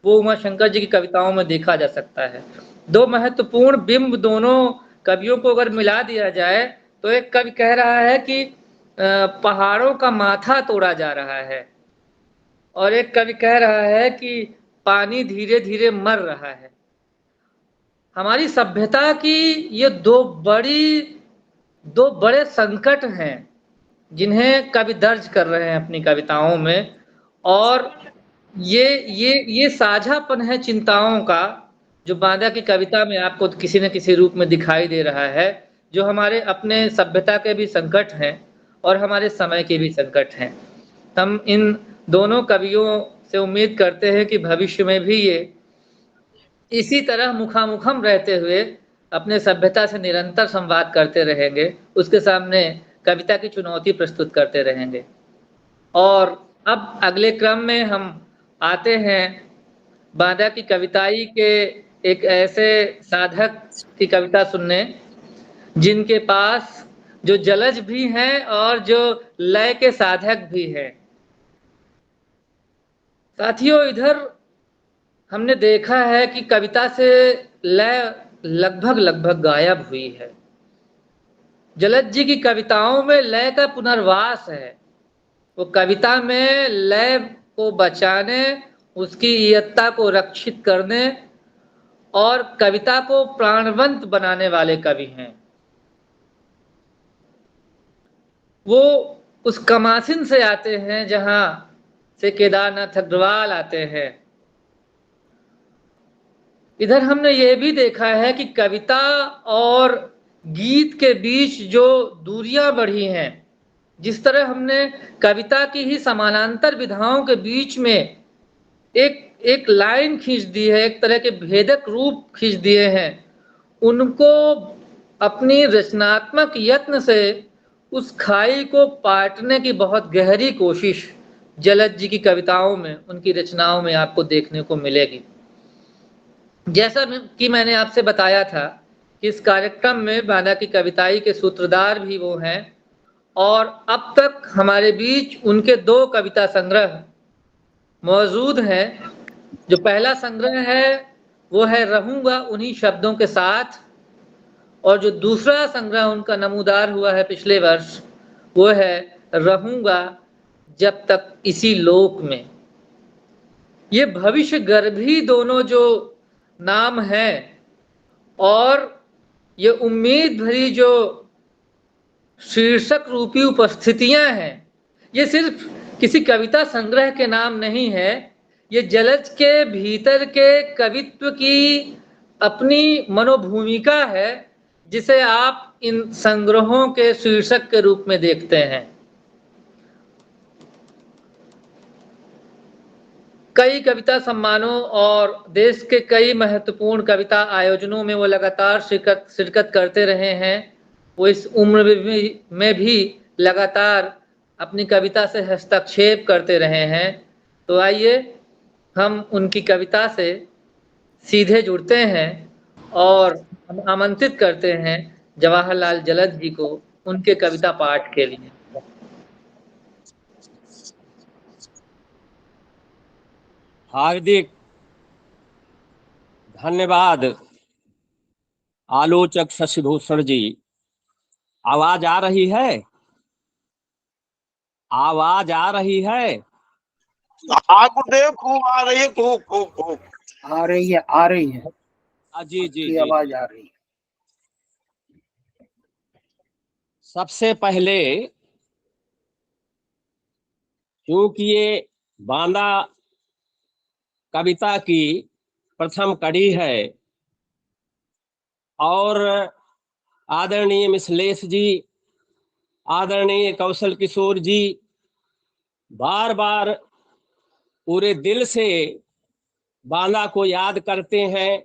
वो उमा शंकर जी की कविताओं में देखा जा सकता है। दो महत्वपूर्ण बिंब दोनों कवियों को अगर मिला दिया जाए तो एक कवि कह रहा है कि पहाड़ों का माथा तोड़ा जा रहा है, और एक कवि कह रहा है कि पानी धीरे धीरे मर रहा है। हमारी सभ्यता की ये दो बड़े संकट हैं जिन्हें कवि दर्ज कर रहे हैं अपनी कविताओं में, और ये साझापन है चिंताओं का जो बांदा की कविता में आपको किसी न किसी रूप में दिखाई दे रहा है, जो हमारे अपने सभ्यता के भी संकट हैं और हमारे समय के भी संकट हैं। हम इन दोनों कवियों से उम्मीद करते हैं कि भविष्य में भी ये इसी तरह मुखामुखम रहते हुए अपने सभ्यता से निरंतर संवाद करते रहेंगे, उसके सामने कविता की चुनौती प्रस्तुत करते रहेंगे। और अब अगले क्रम में हम आते हैं बांदा की कविताई के एक ऐसे साधक की कविता सुनने जिनके पास जो जलज भी हैं और जो लय के साधक भी हैं। साथियों, इधर हमने देखा है कि कविता से लय लगभग गायब हुई है। जलज जी की कविताओं में लय का पुनर्वास है। वो कविता में लय को बचाने, उसकी इयत्ता को रक्षित करने और कविता को प्राणवंत बनाने वाले कवि हैं। वो उस कमासिन से आते हैं जहां से केदारनाथ अग्रवाल आते हैं। इधर हमने ये भी देखा है कि कविता और गीत के बीच जो दूरियां बढ़ी हैं, जिस तरह हमने कविता की ही समानांतर विधाओं के बीच में एक लाइन खींच दी है, एक तरह के भेदक रूप खींच दिए हैं, उनको अपनी रचनात्मक यत्न से उस खाई को पाटने की बहुत गहरी कोशिश जलज जी की कविताओं में, उनकी रचनाओं में आपको देखने को मिलेगी। जैसा कि मैंने आपसे बताया था कि इस कार्यक्रम में बांदा की कविताई के सूत्रधार भी वो हैं, और अब तक हमारे बीच उनके 2 कविता संग्रह मौजूद हैं। जो पहला संग्रह है वो है रहूंगा उन्हीं शब्दों के साथ, और जो दूसरा संग्रह उनका नमूदार हुआ है पिछले वर्ष वो है रहूंगा जब तक इसी लोक में। ये भविष्य गर्भी दोनों जो नाम हैं और ये उम्मीद भरी जो शीर्षक रूपी उपस्थितियां हैं, ये सिर्फ किसी कविता संग्रह के नाम नहीं है, ये जलज के भीतर के कवित्व की अपनी मनोभूमिका है जिसे आप इन संग्रहों के शीर्षक के रूप में देखते हैं। कई कविता सम्मानों और देश के कई महत्वपूर्ण कविता आयोजनों में वो लगातार शिरकत करते रहे हैं। वो इस उम्र में भी लगातार अपनी कविता से हस्तक्षेप करते रहे हैं। तो आइए हम उनकी कविता से सीधे जुड़ते हैं और हम आमंत्रित करते हैं जवाहरलाल जलद जी को उनके कविता पाठ के लिए। हार्दिक धन्यवाद आलोचक शशिभूषण जी। आवाज आ रही है? आवाज आ रही है? गुरुदेव खूब आ रही है, खूब खूब खूब आ रही है, आ रही है। जी जी की जी। आवाज आ रही है। सबसे पहले क्योंकि ये बांदा कविता की प्रथम कड़ी है और आदरणीय मिश्लेष जी, आदरणीय कौशल किशोर जी बार बार पूरे दिल से बांदा को याद करते हैं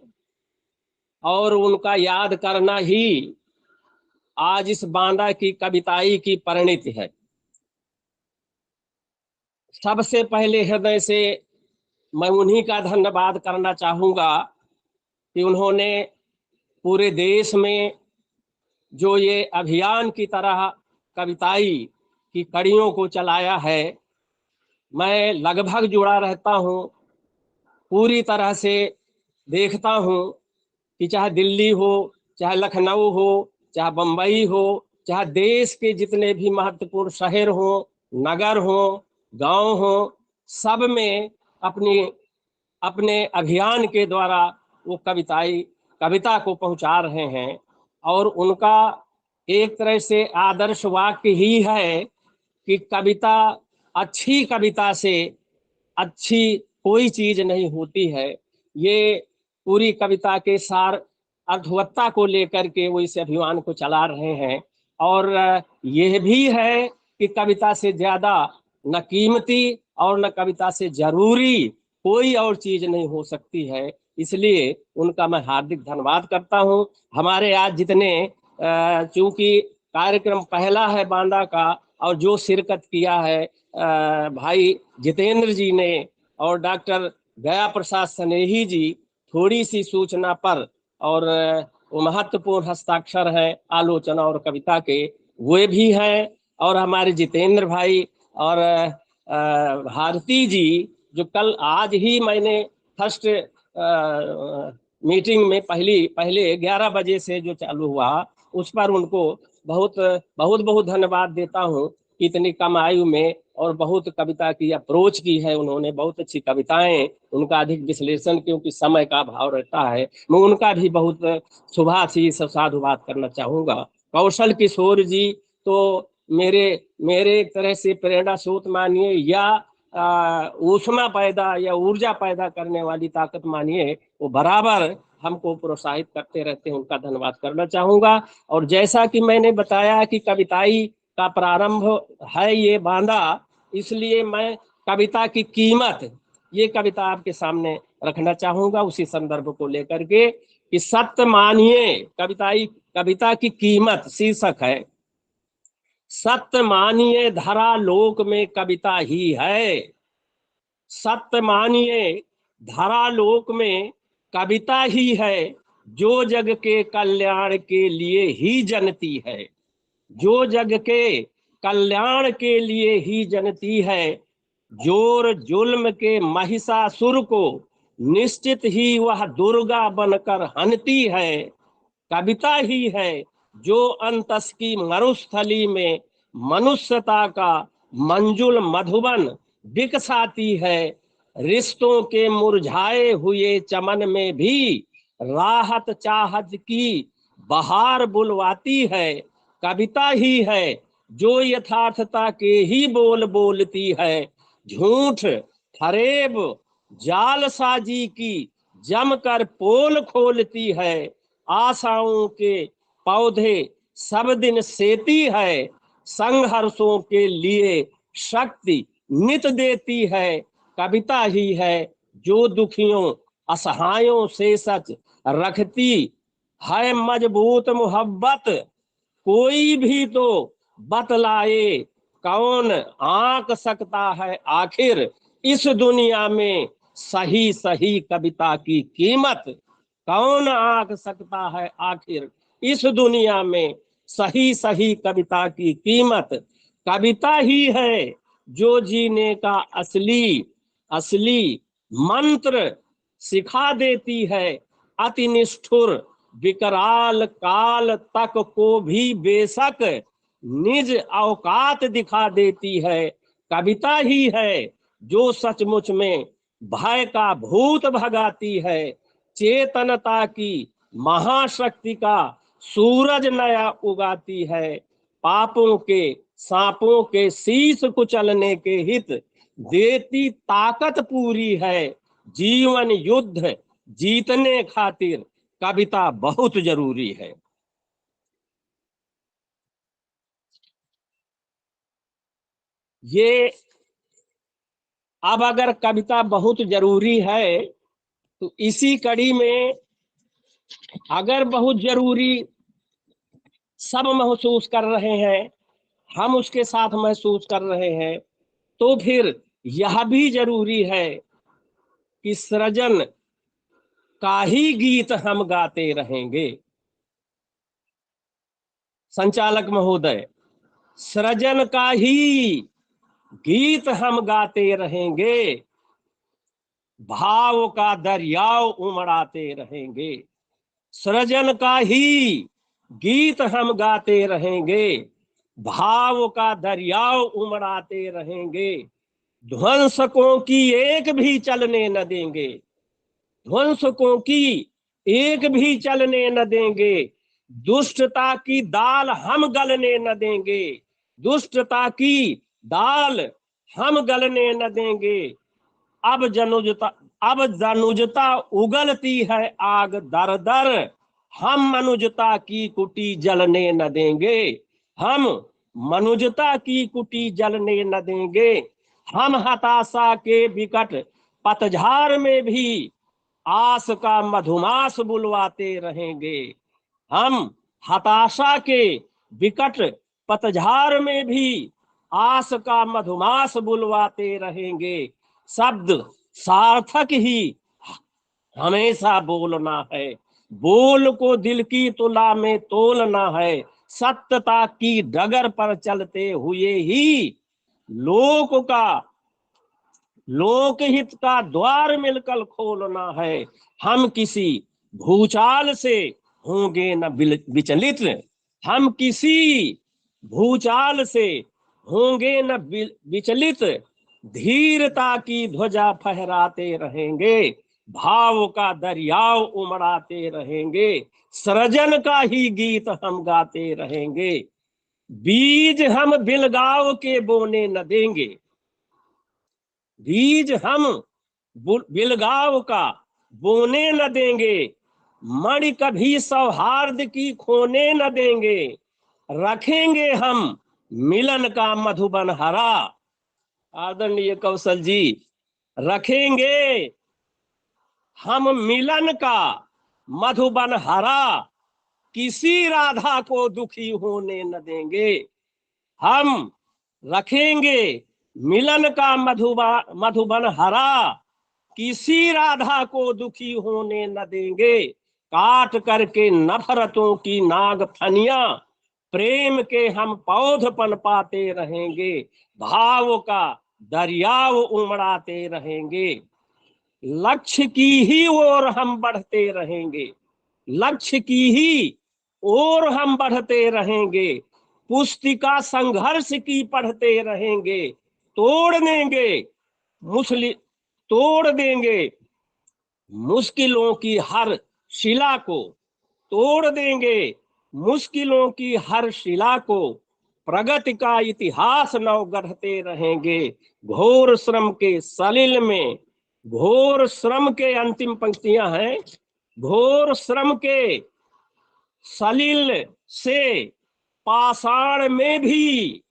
और उनका याद करना ही आज इस बांदा की कविताई की परिणति है। सबसे पहले हृदय से मैं उन्हीं का धन्यवाद करना चाहूँगा कि उन्होंने पूरे देश में जो ये अभियान की तरह कविताई की कड़ियों को चलाया है। मैं लगभग जुड़ा रहता हूँ पूरी तरह से देखता हूँ कि चाहे दिल्ली हो, चाहे लखनऊ हो, चाहे बम्बई हो, चाहे देश के जितने भी महत्वपूर्ण शहर हो, नगर हो, गांव हो, सब में अपने अभियान के द्वारा वो कविता को पहुंचा रहे हैं। और उनका एक तरह से आदर्श वाक्य ही है कि अच्छी कविता से अच्छी कोई चीज नहीं होती है। ये पूरी कविता के सार अर्थवत्ता को लेकर के वो इस अभियान को चला रहे हैं। और यह भी है कि कविता से ज्यादा न कीमती और न कविता से जरूरी कोई और चीज नहीं हो सकती है। इसलिए उनका मैं हार्दिक धन्यवाद करता हूं। हमारे आज जितने चूंकि कार्यक्रम पहला है बांदा का, और जो शिरकत किया है भाई जितेंद्र जी ने और डॉक्टर गया प्रसाद स्नेही जी, थोड़ी सी सूचना पर, और वो महत्वपूर्ण हस्ताक्षर है आलोचना और कविता के, वे भी हैं। और हमारे जितेंद्र भाई और भारती जी, जो कल आज ही मैंने फर्स्ट मीटिंग में पहले 11 बजे से जो चालू हुआ, उस पर उनको बहुत बहुत बहुत धन्यवाद देता हूँ। इतनी कम आयु में और बहुत कविता की अप्रोच की है उन्होंने, बहुत अच्छी कविताएं, उनका अधिक विश्लेषण क्योंकि समय का अभाव रहता है। मैं उनका भी बहुत शुभाशीष साधुवाद करना चाहूंगा। कौशल किशोर जी तो मेरे एक तरह से प्रेरणा स्रोत मानिए, या ऊष्मा पैदा या ऊर्जा पैदा करने वाली ताकत मानिए, वो बराबर हमको प्रोत्साहित करते रहते हैं। उनका धन्यवाद करना चाहूंगा। और जैसा कि मैंने बताया कि कविताई का प्रारंभ है ये बांदा, इसलिए मैं कविता की कीमत, ये कविता आपके सामने रखना चाहूंगा उसी संदर्भ को लेकर के कि सत्य मानिए कविता की कीमत शीर्षक है। सत्य मानिए धरा लोक में कविता ही है। सत्य मानिए धरा लोक में कविता ही है, जो जग के कल्याण के लिए ही जनती है। जो जग के कल्याण के लिए ही जनती है। जोर जुल्म के महिषासुर को निश्चित ही वह दुर्गा बनकर हनती है। कविता ही है जो अंतस की मरुस्थली में मनुष्यता का मंजुल मधुबन बिकसाती है। रिश्तों के मुरझाए हुए चमन में भी राहत चाहत की बहार बुलवाती है। कविता ही है जो यथार्थता के ही बोल बोलती है। झूठ फरेब जालसाजी की जमकर पोल खोलती है। आशाओं के पौधे सब दिन सेती है। संघर्षों के लिए शक्ति नित देती है। कविता ही है जो दुखियों असहायों से सच रखती है मजबूत मोहब्बत। कोई भी तो बतलाए कौन आंक सकता है आखिर इस दुनिया में सही सही कविता की कीमत। कौन आंक सकता है आखिर इस दुनिया में सही सही कविता की कीमत। कविता ही है जो जीने का असली मंत्र सिखा देती है। अति निष्ठुर विकराल काल तक को भी बेशक निज औकात दिखा देती है। कविता ही है जो सचमुच में भय का भूत भगाती है। चेतनता की महाशक्ति का सूरज नया उगाती है। पापों के सांपों के शीश कुचलने के हित देती ताकत पूरी है। जीवन युद्ध जीतने खातिर कविता बहुत जरूरी है। ये अब अगर कविता बहुत जरूरी है तो इसी कड़ी में अगर बहुत जरूरी सब महसूस कर रहे हैं, हम उसके साथ महसूस कर रहे हैं, तो फिर यह भी जरूरी है कि सृजन का ही गीत हम गाते रहेंगे। संचालक महोदय, सृजन का ही गीत हम गाते रहेंगे। भाव का दरियाव उमड़ाते रहेंगे। सृजन का ही गीत हम गाते रहेंगे, भाव का दरियाव उमड़ाते रहेंगे। ध्वंसकों की एक भी चलने न देंगे, ध्वंसकों की एक भी चलने न देंगे। दुष्टता की दाल हम गलने न देंगे, दुष्टता की दाल हम गलने न देंगे। अब जनुजता अब जनुजता उगलती है आग दर दर, हम मनुजता की कुटी जलने न देंगे, हम मनुजता की कुटी जलने न देंगे। हम हताशा के विकट पतझार में भी आस का मधुमास बुलवाते रहेंगे, हम हताशा के विकट पतझार में भी आस का मधुमास बुलवाते रहेंगे। शब्द सार्थक ही हमेशा बोलना है, बोल को दिल की तुला में तोलना है। सत्यता की डगर पर चलते हुए ही लोकहित का द्वार मिलकर खोलना है। हम किसी भूचाल से होंगे न विचलित, हम किसी भूचाल से होंगे न विचलित। धीरता की ध्वजा फहराते रहेंगे, भाव का दरियाव उमड़ाते रहेंगे। सृजन का ही गीत हम गाते रहेंगे, बीज हम बिलगाव के बोने न देंगे, बीज हम बिलगाव का बोने न देंगे। मणि कभी सौहार्द की खोने न देंगे, रखेंगे हम मिलन का मधुबन हरा। आदरणीय कौशल जी, रखेंगे हम मिलन का मधुबन हरा, किसी राधा को दुखी होने न देंगे। हम रखेंगे मिलन का मधुबन हरा, किसी राधा को दुखी होने न देंगे। काट करके नफरतों की नाग फनियां, प्रेम के हम पौध पनपाते रहेंगे, भाव का दरियाव उमड़ाते रहेंगे। लक्ष्य की ही ओर हम बढ़ते रहेंगे, लक्ष्य की ही ओर हम बढ़ते रहेंगे। पुस्तिका संघर्ष की पढ़ते रहेंगे, तोड़ देंगे तोड़ देंगे मुश्किलों की हर शिला को, तोड़ देंगे मुश्किलों की हर शिला को। प्रगति का इतिहास नव गढ़ते रहेंगे, घोर श्रम के सलिल में, घोर श्रम के अंतिम पंक्तियां हैं। घोर श्रम के सलिल से पाषाण में भी,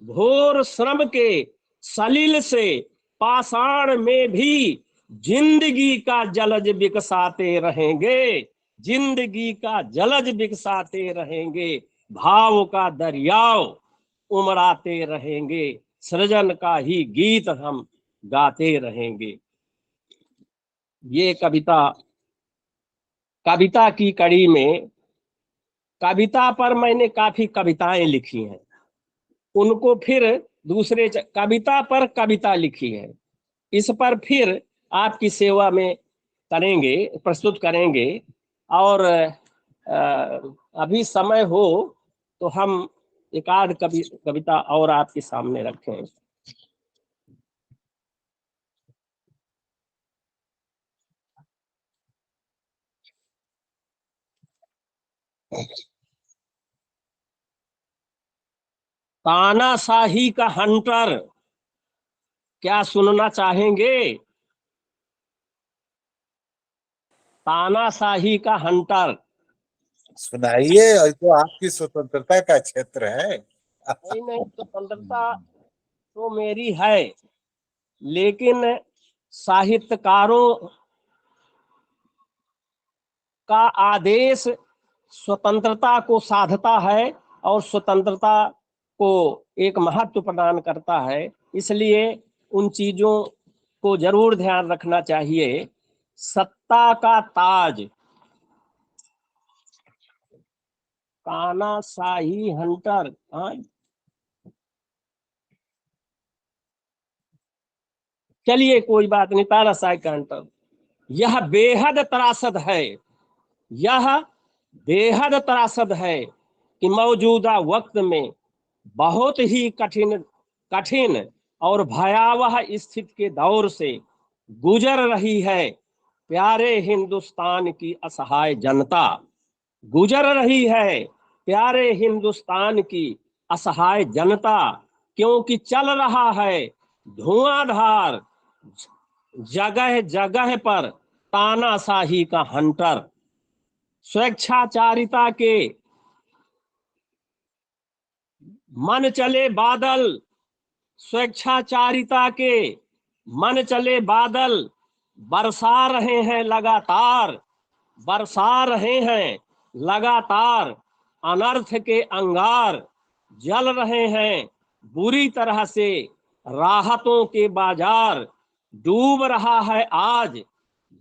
घोर श्रम के सलिल से पाषाण में भी जिंदगी का जलज बिकसाते रहेंगे, जिंदगी का जलज बिकसाते रहेंगे। भाव का दरियाव उमड़ाते रहेंगे, सृजन का ही गीत हम गाते रहेंगे। ये कविता की कड़ी में, कविता पर मैंने काफी कविताएं लिखी हैं, उनको फिर दूसरे कविता पर कविता लिखी है, इस पर फिर आपकी सेवा में करेंगे, प्रस्तुत करेंगे। और अभी समय हो तो हम एक आध कविता और आपके सामने रखें। तानाशाही का हंटर, क्या सुनना चाहेंगे? तानाशाही का हंटर। सुनाइए, और तो आपकी स्वतंत्रता का क्षेत्र है। नहीं, स्वतंत्रता तो मेरी है, लेकिन साहित्यकारों का आदेश स्वतंत्रता को साधता है और स्वतंत्रता को एक महत्व प्रदान करता है, इसलिए उन चीजों को जरूर ध्यान रखना चाहिए। सत्ता का ताज, तानाशाही हंटर। हाँ, चलिए कोई बात नहीं, तानाशाही काउंटर। यह बेहद त्रासद है, यह बेहद त्रासद है कि मौजूदा वक्त में बहुत ही कठिन और भयावह स्थिति के दौर से गुजर रही है प्यारे हिंदुस्तान की असहाय जनता, गुजर रही है प्यारे हिंदुस्तान की असहाय जनता, क्योंकि चल रहा है धुआंधार जगह जगह पर तानाशाही का हंटर। स्वेच्छाचारिता के मन चले बादल, स्वेच्छाचारिता के मन चले बादल बरसा रहे हैं लगातार, बरसा रहे हैं लगातार। अनर्थ के अंगार जल रहे हैं बुरी तरह से, राहतों के बाजार डूब रहा है आज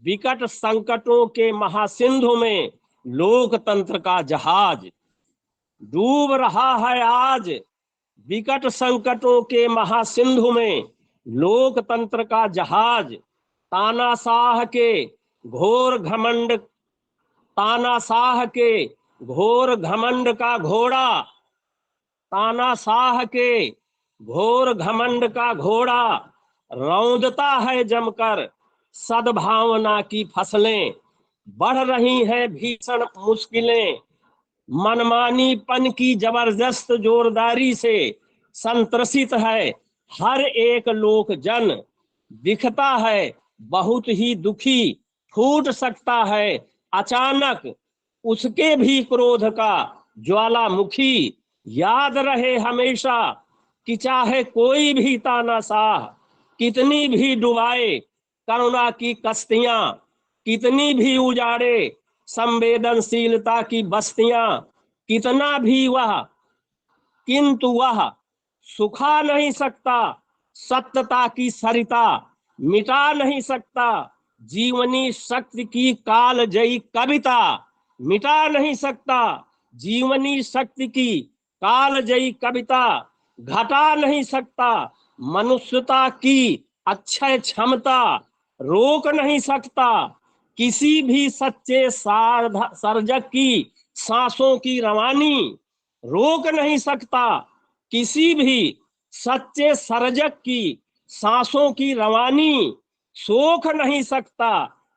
विकट संकटों के महासिंधु में लोकतंत्र का जहाज, डूब रहा है आज विकट संकटों के महासिंधु में लोकतंत्र का जहाज। तानाशाह के घोर घमंड, तानाशाह के घोर घमंड का घोड़ा, तानाशाह के घोर घमंड का घोड़ा रौंदता है जमकर सद्भावना की फसलें, बढ़ रही हैं भीषण मुश्किलें। मनमानीपन की जबरदस्त जोरदारी से संत्रसित है हर एक लोक जन, दिखता है बहुत ही दुखी, फूट सकता है अचानक उसके भी क्रोध का ज्वालामुखी। याद रहे हमेशा कि चाहे कोई भी तानाशाह कितनी भी डुबाए करुणा की कश्तियां, कितनी भी उजाड़े संवेदनशीलता की बस्तियां, कितना भी वह, किंतु वह सुखा नहीं सकता सत्यता की सरिता, मिटा नहीं सकता जीवनी शक्ति की कालजयी कविता, मिटा नहीं सकता जीवनी शक्ति की कालजयी कविता, घटा नहीं सकता मनुष्यता की अक्षय क्षमता, रोक नहीं सकता किसी भी सच्चे सर्जक की सांसों की रवानी, रोक नहीं सकता किसी भी सच्चे सर्जक की सांसों की रवानी, सोख नहीं सकता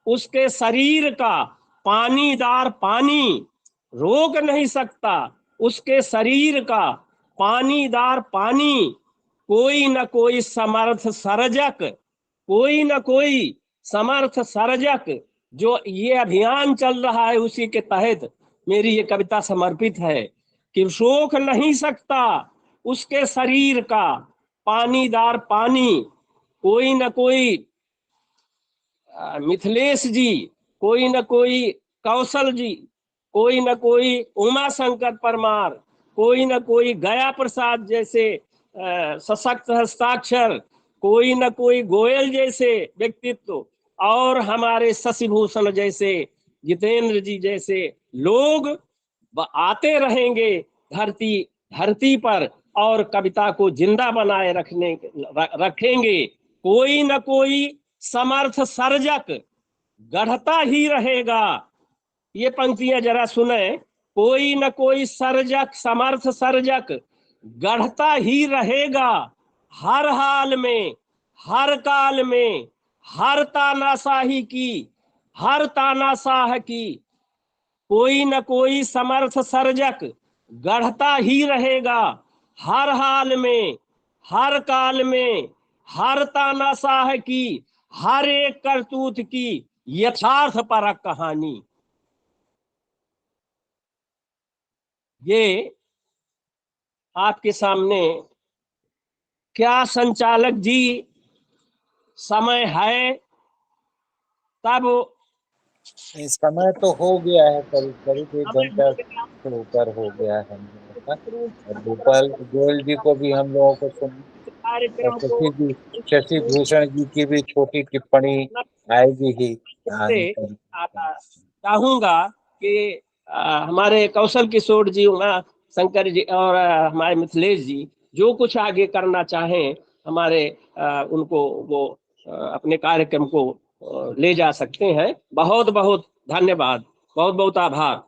उसके शरीर का पानीदार पानी, रोक नहीं सकता उसके शरीर का पानीदार पानी। कोई न कोई समर्थ सर्जक, कोई न कोई समर्थ सर्जक, जो ये अभियान चल रहा है उसी के तहत मेरी ये कविता समर्पित है कि सोख नहीं सकता उसके शरीर का पानीदार पानी। कोई न कोई मिथिलेश जी, कोई न कोई कौशल जी, कोई न कोई उमा शंकर परमार, कोई न कोई गया प्रसाद जैसे सशक्त हस्ताक्षर, कोई न कोई गोयल जैसे व्यक्तित्व, और हमारे शशिभूषण जैसे, जितेंद्र जी जैसे लोग आते रहेंगे धरती पर और कविता को जिंदा बनाए रखेंगे। कोई न कोई समर्थ सर्जक गढ़ता ही रहेगा। ये पंक्तियां जरा सुने। कोई न कोई सर्जक, समर्थ सर्जक गढ़ता ही रहेगा हर हाल में, हर काल में, हर तानाशाही की, हर तानाशाह की। कोई न कोई समर्थ सर्जक गढ़ता ही रहेगा हर हाल में, हर काल में, हर तानाशाह की, हर एक करतूत की यथार्थ परक कहानी। ये आपके सामने क्या संचालक जी समय है तब इस समय तो हो गया है, करीब करीब 1 घंटा से ऊपर हो गया है हम लोगों का। और गोपाल गोयल जी को भी हम लोगों को सुन, कार्यक्रम को शशि भूषण जी की भी छोटी टिप्पणी आएगी ही। चाहूंगा कि हमारे कौशल किशोर जी, उमा शंकर जी और हमारे मिथिलेश जी जो कुछ आगे करना चाहें हमारे उनको वो अपने कार्यक्रम को ले जा सकते हैं। बहुत बहुत धन्यवाद, बहुत बहुत आभार।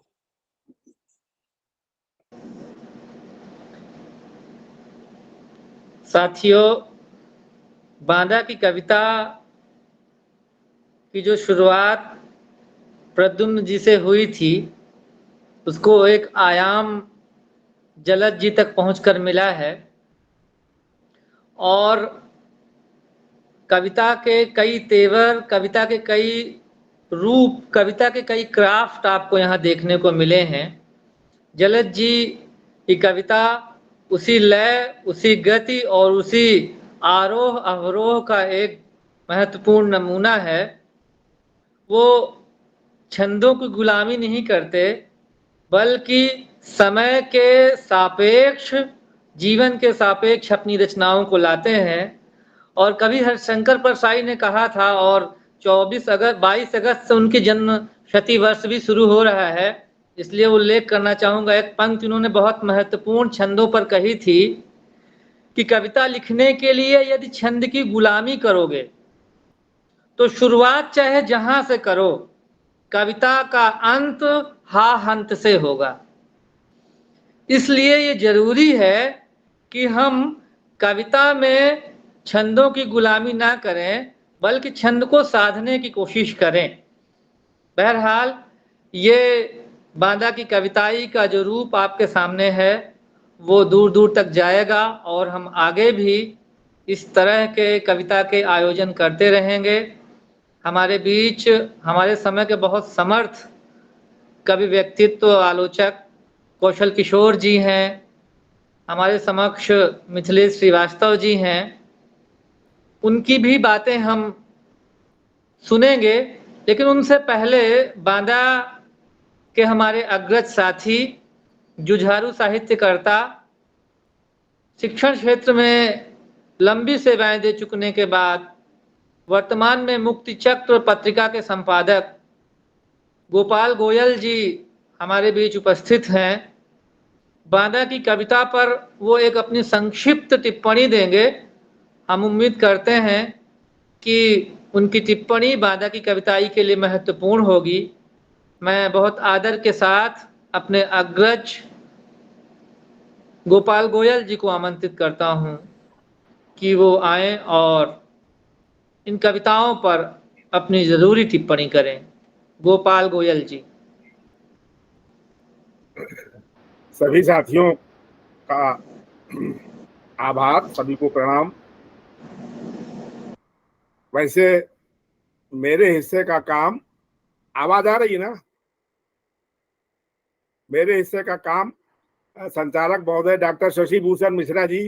साथियों, बांदा की कविता की जो शुरुआत प्रद्युम्न जी से हुई थी, उसको एक आयाम जलद जी तक पहुंचकर मिला है और कविता के कई तेवर, कविता के कई रूप, कविता के कई क्राफ्ट आपको यहाँ देखने को मिले हैं। जलद जी की कविता उसी लय, उसी गति और उसी आरोह अवरोह का एक महत्वपूर्ण नमूना है। वो छंदों की गुलामी नहीं करते, बल्कि समय के सापेक्ष, जीवन के सापेक्ष अपनी रचनाओं को लाते हैं। और कवि हरिशंकर परसाई ने कहा था, और 22 अगस्त से उनकी जन्म शती वर्ष भी शुरू हो रहा है, इसलिए उल्लेख करना चाहूंगा। एक पंक्ति उन्होंने बहुत महत्वपूर्ण छंदों पर कही थी कि कविता लिखने के लिए यदि छंद की गुलामी करोगे तो शुरुआत चाहे जहां से करो, कविता का अंत हा हंत से होगा। इसलिए ये जरूरी है कि हम कविता में छंदों की गुलामी ना करें, बल्कि छंद को साधने की कोशिश करें। बहरहाल, ये बांदा की कविताई का जो रूप आपके सामने है, वो दूर दूर तक जाएगा और हम आगे भी इस तरह के कविता के आयोजन करते रहेंगे। हमारे बीच हमारे समय के बहुत समर्थ कवि व्यक्तित्व, आलोचक कौशल किशोर जी हैं, हमारे समक्ष मिथिलेश श्रीवास्तव जी हैं। उनकी भी बातें हम सुनेंगे, लेकिन उनसे पहले बांदा के हमारे अग्रज साथी, जुझारू साहित्यकर्ता, शिक्षण क्षेत्र में लंबी सेवाएं दे चुकने के बाद वर्तमान में मुक्ति चक्र पत्रिका के संपादक गोपाल गोयल जी हमारे बीच उपस्थित हैं। बांदा की कविता पर वो एक अपनी संक्षिप्त टिप्पणी देंगे। हम उम्मीद करते हैं कि उनकी टिप्पणी बांदा की कविताई के लिए महत्वपूर्ण होगी। मैं बहुत आदर के साथ अपने अग्रज गोपाल गोयल जी को आमंत्रित करता हूं कि वो आए और इन कविताओं पर अपनी जरूरी टिप्पणी करें। गोपाल गोयल जी। सभी साथियों का आभार, सभी को प्रणाम। वैसे मेरे हिस्से का काम, आवाज आ रही है ना? मेरे हिस्से का काम संचालक महोदय डॉक्टर शशि भूषण मिश्रा जी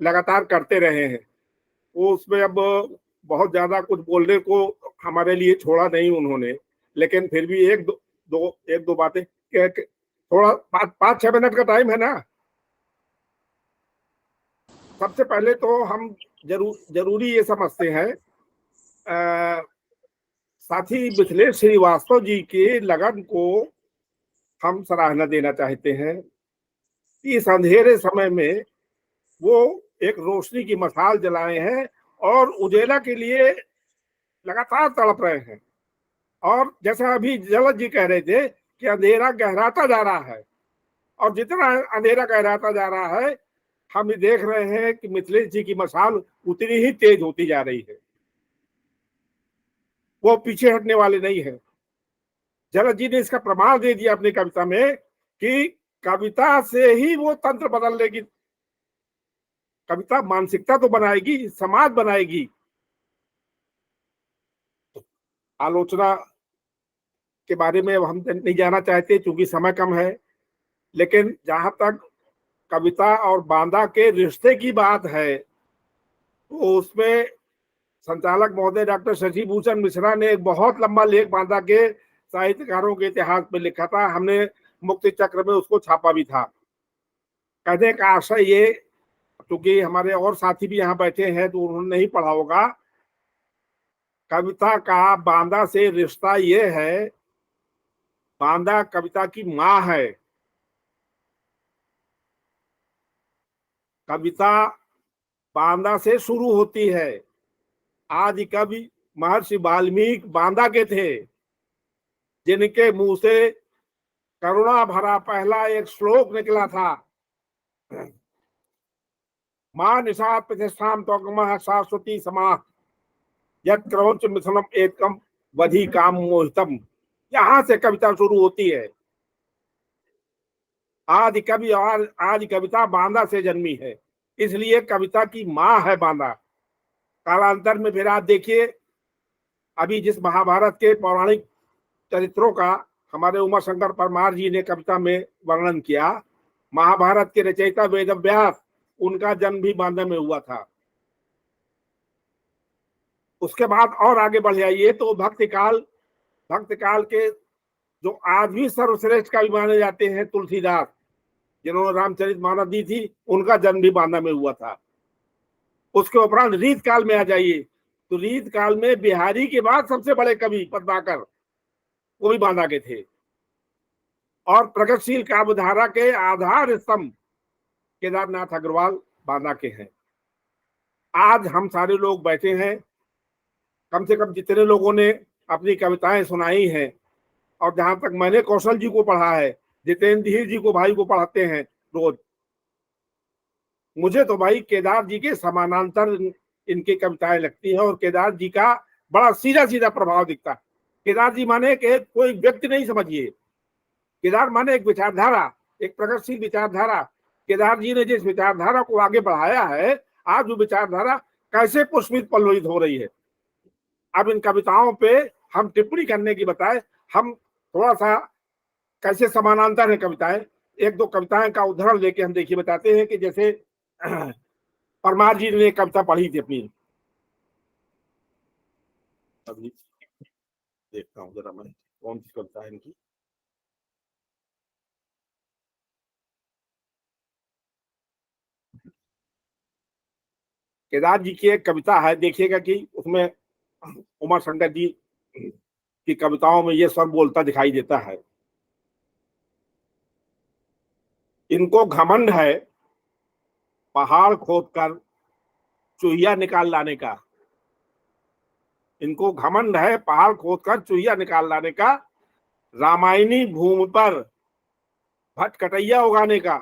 लगातार करते रहे हैं। वो उसमें अब बहुत ज्यादा कुछ बोलने को हमारे लिए छोड़ा नहीं उन्होंने, लेकिन फिर भी एक दो बातें, थोड़ा 5-6 मिनट का टाइम है ना? सबसे पहले तो हम जरूरी ये समझते हैं, साथी मिथिलेश श्रीवास्तव जी के लगन को हम सराहना देना चाहते हैं। इस अंधेरे समय में वो एक रोशनी की मशाल जलाए हैं और उजेला के लिए लगातार तड़प रहे हैं। और जैसा अभी जलद जी कह रहे थे कि अंधेरा गहराता जा रहा है, और जितना अंधेरा गहराता जा रहा है, हम ये देख रहे हैं कि मिथिलेश जी की मशाल उतनी ही तेज होती जा रही है। वो पीछे हटने वाले नहीं है। जलद जी ने इसका प्रमाण दे दिया अपनी कविता में कि कविता से ही वो तंत्र बदल लेगी। कविता मानसिकता तो बनाएगी, समाज बनाएगी। आलोचना के बारे में हम नहीं जाना चाहते क्योंकि समय कम है, लेकिन जहां तक कविता और बांदा के रिश्ते की बात है, तो उसमें संचालक महोदय डॉक्टर शशि भूषण मिश्रा ने एक बहुत लंबा लेख बांदा के साहित्यकारों के इतिहास में लिखा था। हमने मुक्ति चक्र में उसको छापा भी था। कहने का आशय ये, क्योंकि हमारे और साथी भी यहाँ बैठे हैं तो उन्होंने नहीं पढ़ा होगा, कविता का बांदा से रिश्ता ये है, बांदा कविता की माँ है। कविता बांदा से शुरू होती है आदि कवि महर्षि वाल्मीकि बांदा के थे, जिनके मुंह से करुणा भरा पहला एक श्लोक निकला था, मां निषाद प्रतिष्ठाम तोगमः शाश्वती समाः यत् क्रौंच मिथुनम एकम वधि काम मोहितम। यहां से कविता शुरू होती है। आदि कवि और आदि कविता बांदा से जन्मी है, इसलिए कविता की मां है बांदा। कालांतर में फिर आप देखिए, अभी जिस महाभारत के पौराणिक चरित्रों का हमारे उमा शंकर परमार जी ने कविता में वर्णन किया, महाभारत के रचयिता वेद व्यास, उनका जन्म भी बांदा में हुआ था। उसके बाद और आगे बढ़ जाइए तो भक्ति काल के जो आज भी सर्वश्रेष्ठ कवि माने जाते हैं तुलसीदास, जिन्होंने रामचरितमानस दी थी, उनका जन्म भी बांदा में हुआ था। उसके उपरांत रीत काल में आ जाइए तो रीत काल में बिहारी के बाद सबसे बड़े कवि पद्माकर, वो भी बांदा के थे। और प्रगतिशील काव्यधारा के आधार स्तंभ केदारनाथ अग्रवाल बांदा के हैं। आज हम सारे लोग बैठे हैं, कम से कम जितने लोगों ने अपनी कविताएं सुनाई हैं, और जहां तक मैंने कौशल जी को पढ़ा है, जितेंद्र धीर जी को, भाई को पढ़ाते हैं रोज, मुझे तो भाई केदार जी के समानांतर इनकी कविताएं लगती हैं। और केदार जी का बड़ा सीधा सीधा प्रभाव दिखता है। केदार जी माने कि कोई व्यक्ति नहीं समझिए, केदार माने एक विचारधारा, एक प्रगतिशील विचारधारा। केदार जी ने जिस विचारधारा को आगे बढ़ाया है, आज वो विचारधारा कैसे पुष्पित पल्लवित हो रही है। अब इन कविताओं पे हम टिप्पणी करने की बजाय हम थोड़ा सा कैसे समानांतर है कविताएं, एक दो कविताएं का उदाहरण लेके हम देखिए बताते हैं कि जैसे परमार जी ने कविता पढ़ी थी अपनी, अभी देखता हूँ जरा मैं कौन सी कविता है इनकी। केदार जी की एक कविता है, देखिएगा कि उसमें उमा शंकर जी की कविताओं में ये स्वर बोलता दिखाई देता है। इनको घमंड है पहाड़ खोदकर चूहिया निकाल लाने का, इनको घमंड है पहाड़ खोदकर चूहिया निकाल लाने का, रामायणी भूमि पर भटकटैया उगाने का,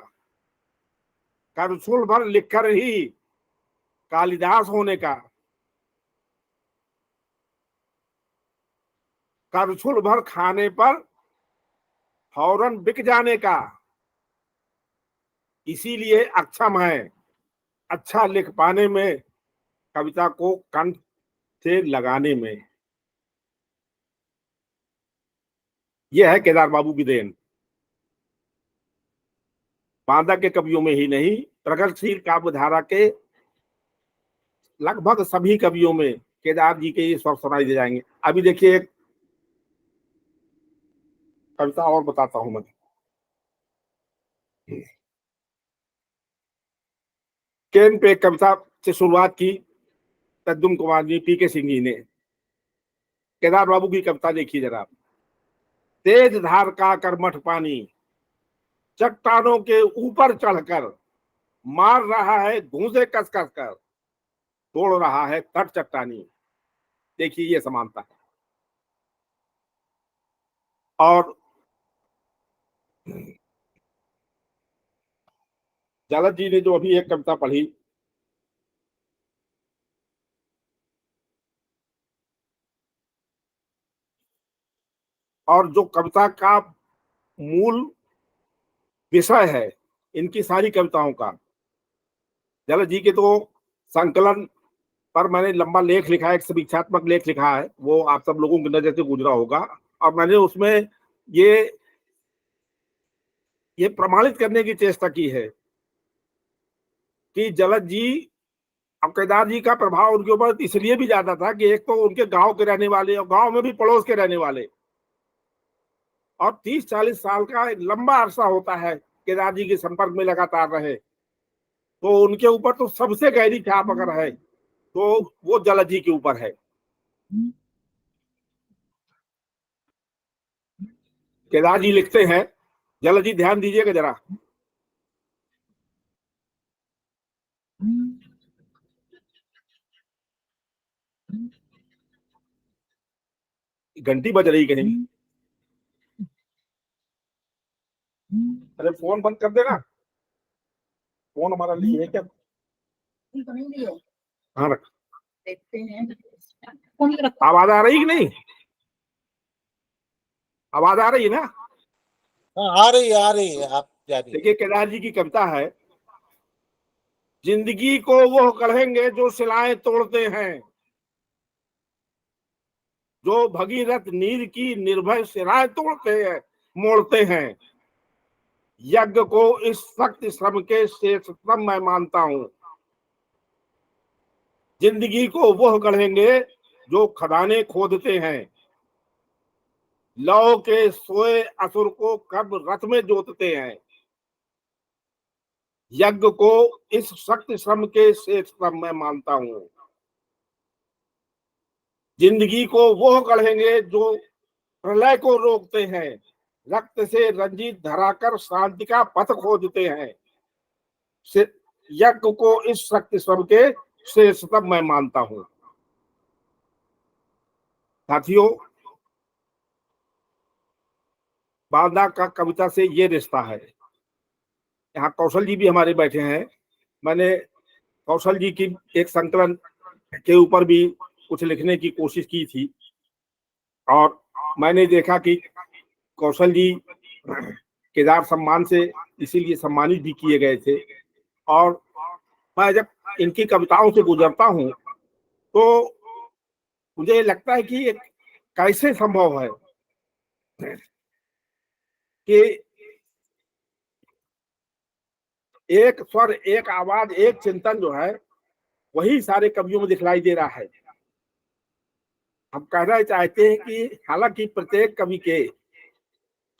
करछुल भर लिखकर ही कालिदास होने का, करछुल भर खाने पर फौरन बिक जाने का, इसीलिए अक्षम है अच्छा लिख पाने में, कविता को कंठ से लगाने में। यह है केदार बाबू की देन। बांदा के कवियों में ही नहीं, प्रगतिशील काव्यधारा के लगभग सभी कवियों में केदार जी के ये स्वर सुनाई दे जाएंगे। अभी देखिए एक कविता और बताता हूं मैं। केन पे कविता से शुरुआत की तद्दुम कुमार जी, पीके सिंह जी ने। केदार बाबू की कविता देखिए जरा। तेज धार का कर्मठ पानी चट्टानों के ऊपर चढ़कर मार रहा है घूंसे कस कस कर, तोड़ रहा है तट चट्टानी। देखिए ये समानता है। और जलद जी ने जो अभी एक कविता पढ़ी, और जो कविता का मूल विषय है इनकी सारी कविताओं का, जलद जी के तो संकलन पर मैंने लंबा लेख लिखा है, एक समीक्षात्मक लेख लिखा है, वो आप सब लोगों की नजर से गुजरा होगा। और मैंने उसमें ये प्रमाणित करने की चेष्टा की है कि जलद जी अब केदार जी का प्रभाव उनके ऊपर इसलिए भी ज्यादा था कि एक तो उनके गांव के रहने वाले और गांव में भी पड़ोस के रहने वाले, और 30-40 साल का एक लंबा अरसा होता है केदार जी के संपर्क में लगातार रहे, तो उनके ऊपर तो सबसे गहरी छाप अगर है तो वो जलद जी के ऊपर है। केदार जी लिखते हैं, जलद जी ध्यान दीजिएगा जरा। घंटी बज रही कहीं। अरे फोन बंद कर देना, फोन हमारा लिए है क्या? हाँ रख। आवाज आ रही कि नहीं? आवाज आ रही है ना? हाँ आ रही है, आप जारी। देखिए केदार जी की कविता है, जिंदगी को वो कहेंगे जो सिलाएं तोड़ते हैं, जो भगीरथ नीर की निर्भय सिराएं तोड़ते हैं, मोड़ते हैं। यज्ञ को इस सख्त श्रम के श्रेष्ठतम मैं मानता हूं। जिंदगी को वह गढ़ेंगे जो खदाने खोदते हैं, लौ के सोए असुर को कब रथ में जोतते हैं। यज्ञ को इस सख्त श्रम के श्रेष्ठतम मैं मानता हूं। जिंदगी को वह गढ़ेंगे जो प्रलय को रोकते हैं, रक्त से रंजित धराकर शांति का पथ खोजते हैं। यज्ञ को इस शक्ति श्रम के श्रेष्ठतम मैं मानता हूं। साथियों, बांदा का कविता से ये रिश्ता है। यहाँ कौशल जी भी हमारे बैठे हैं। मैंने कौशल जी की एक संकलन के ऊपर भी कुछ लिखने की कोशिश की थी और मैंने देखा कि कौशल जी केदार सम्मान से इसीलिए सम्मानित भी किए गए थे। और मैं जब इनकी कविताओं से गुजरता हूं तो मुझे लगता है कि कैसे संभव है कि एक स्वर, एक आवाज, एक चिंतन जो है वही सारे कवियों में दिखलाई दे रहा है। हम कहना चाहते हैं कि हालांकि प्रत्येक कवि के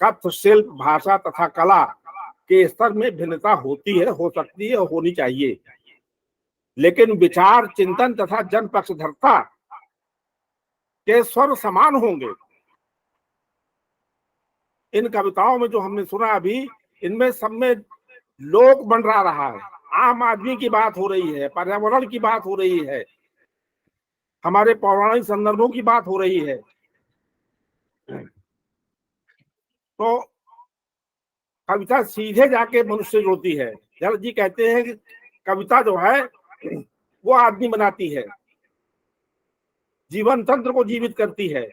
कथ्य, शिल्प, भाषा तथा कला के स्तर में भिन्नता होती है, हो सकती है और होनी चाहिए, लेकिन विचार, चिंतन तथा जन पक्षधरता के स्वर समान होंगे। इन कविताओं में जो हमने सुना अभी, इनमें सब में लोक मंडरा रहा है, आम आदमी की बात हो रही है, पर्यावरण की बात हो रही है, हमारे पौराणिक संदर्भों की बात हो रही है। तो कविता सीधे जाके मनुष्य जोड़ती है। जल जी कहते हैं कि कविता जो है वो आदमी बनाती है, जीवन तंत्र को जीवित करती है।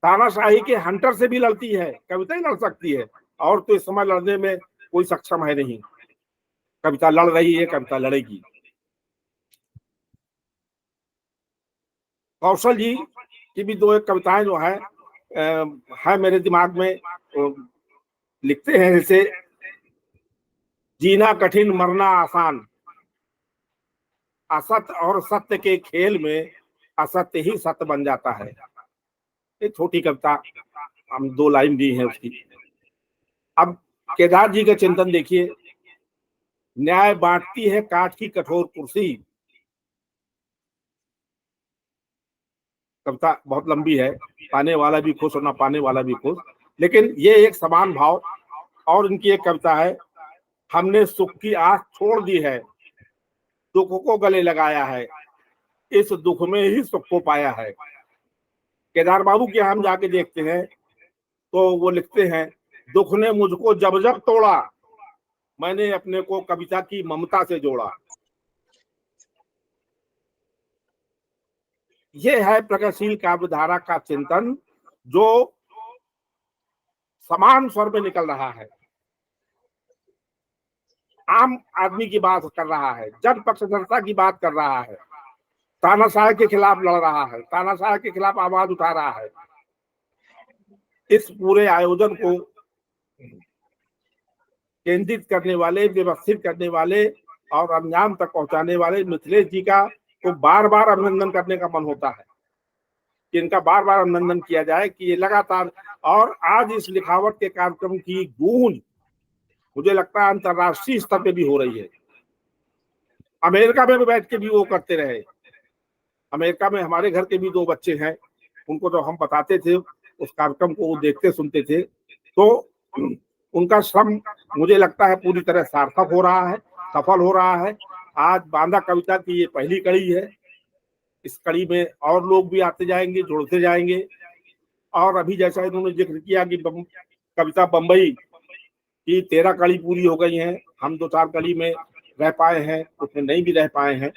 तानाशाही के हंटर से भी लड़ती है, कविता ही लड़ सकती है। और तो इस समय लड़ने में कोई सक्षम है नहीं। कविता लड़ रही है, कविता लड़ेगी। कौशल जी की भी दो एक कविताएं जो है मेरे दिमाग में। लिखते हैं जैसे, जीना कठिन मरना आसान, असत्य और सत्य के खेल में असत्य ही सत्य बन जाता है। एक छोटी कविता, हम 2 लाइन दी है उसकी। अब केदार जी का चिंतन देखिए, न्याय बांटती है काठ की कठोर कुर्सी। कविता बहुत लंबी है, पाने वाला भी खुश और ना पाने वाला भी खुश, लेकिन ये एक समान भाव। और इनकी एक कविता है, हमने सुख की आस छोड़ दी है, दुख को गले लगाया है, इस दुख में ही सुख को पाया है। केदार बाबू के हम जाके देखते हैं तो वो लिखते हैं, दुख ने मुझको जब जब तोड़ा, मैंने अपने को कविता की ममता से जोड़ा। ये है प्रगतिशील काव्यधारा का चिंतन, जो समान स्वर में निकल रहा है, आम आदमी की बात कर रहा है, जन पक्षधरता की बात कर रहा है, तानाशाह के खिलाफ लड़ रहा है, तानाशाह के खिलाफ आवाज उठा रहा है। इस पूरे आयोजन को केंद्रित करने वाले, व्यवस्थित करने वाले और अंजाम तक पहुंचाने वाले मिथिलेश जी का तो बार बार अभिनंदन करने का मन होता है कि इनका बार बार अभिनंदन किया जाए कि ये लगातार। और आज इस लिखावट के कार्यक्रम की गूंज मुझे लगता है अंतरराष्ट्रीय स्तर पे भी हो रही है। अमेरिका में बैठ के भी वो करते रहे। अमेरिका में हमारे घर के भी 2 बच्चे हैं, उनको तो हम बताते थे उस कार्यक्रम को, वो देखते सुनते थे, तो उनका श्रम मुझे लगता है पूरी तरह सार्थक हो रहा है, सफल हो रहा है। आज बांदा कविता की ये पहली कड़ी है। इस कड़ी में और लोग भी आते जाएंगे, जुड़ते जाएंगे। और अभी जैसा इन्होंने जिक्र किया कि कविता बम्बई की 13 कड़ी पूरी हो गई हैं, हम 2-4 कड़ी में रह पाए हैं, उसमें नहीं भी रह पाए हैं,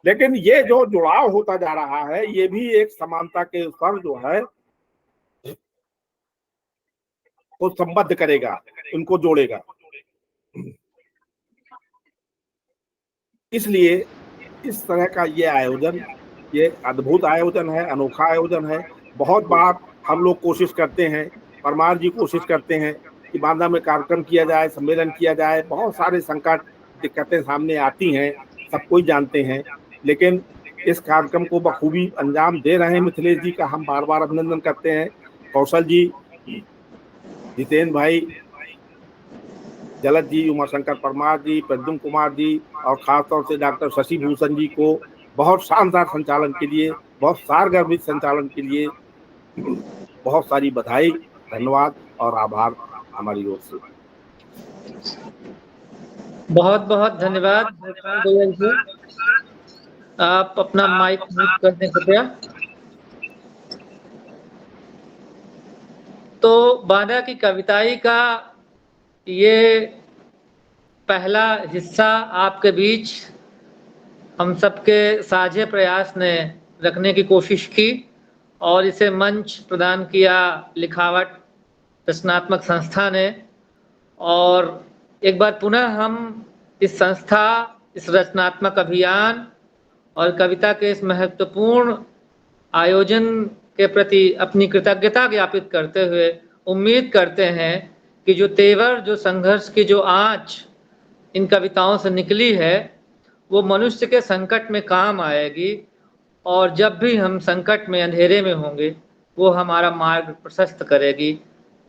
लेकिन ये जो जुड़ाव होता जा रहा है ये भी एक समानता के स्तर जो है वो संबद्ध करेगा, इनको जोड़ेगा। इसलिए इस तरह का ये आयोजन, ये अद्भुत आयोजन है, अनोखा आयोजन है। बहुत बार हम लोग कोशिश करते हैं, परमार जी कोशिश करते हैं कि बांदा में कार्यक्रम किया जाए, सम्मेलन किया जाए। बहुत सारे संकट, दिक्कतें सामने आती हैं, सब कोई जानते हैं, लेकिन इस कार्यक्रम को बखूबी अंजाम दे रहे हैं मिथिलेश जी का हम बार बार अभिनंदन करते हैं। कौशल जी, जितेंद्र भाई, जलद जी, उमाशंकर परमार जी, प्रद्युम्न कुमार जी और खासतौर से डॉक्टर शशि भूषण जी को बहुत शानदार संचालन के लिए, बहुत सारगर्भित संचालन के लिए बहुत सारी बधाई, धन्यवाद और आभार हमारी ओर से। बहुत बहुत धन्यवाद गोयल जी। आप अपना माइक म्यूट कर दें कृपया। तो बांदा की कविताई का ये पहला हिस्सा आपके बीच हम सबके साझे प्रयास ने रखने की कोशिश की और इसे मंच प्रदान किया लिखावट रचनात्मक संस्था ने। और एक बार पुनः हम इस संस्था, इस रचनात्मक अभियान और कविता के इस महत्वपूर्ण आयोजन के प्रति अपनी कृतज्ञता ज्ञापित करते हुए उम्मीद करते हैं कि जो तेवर, जो संघर्ष की जो आँच इन कविताओं से निकली है वो मनुष्य के संकट में काम आएगी और जब भी हम संकट में, अंधेरे में होंगे, वो हमारा मार्ग प्रशस्त करेगी।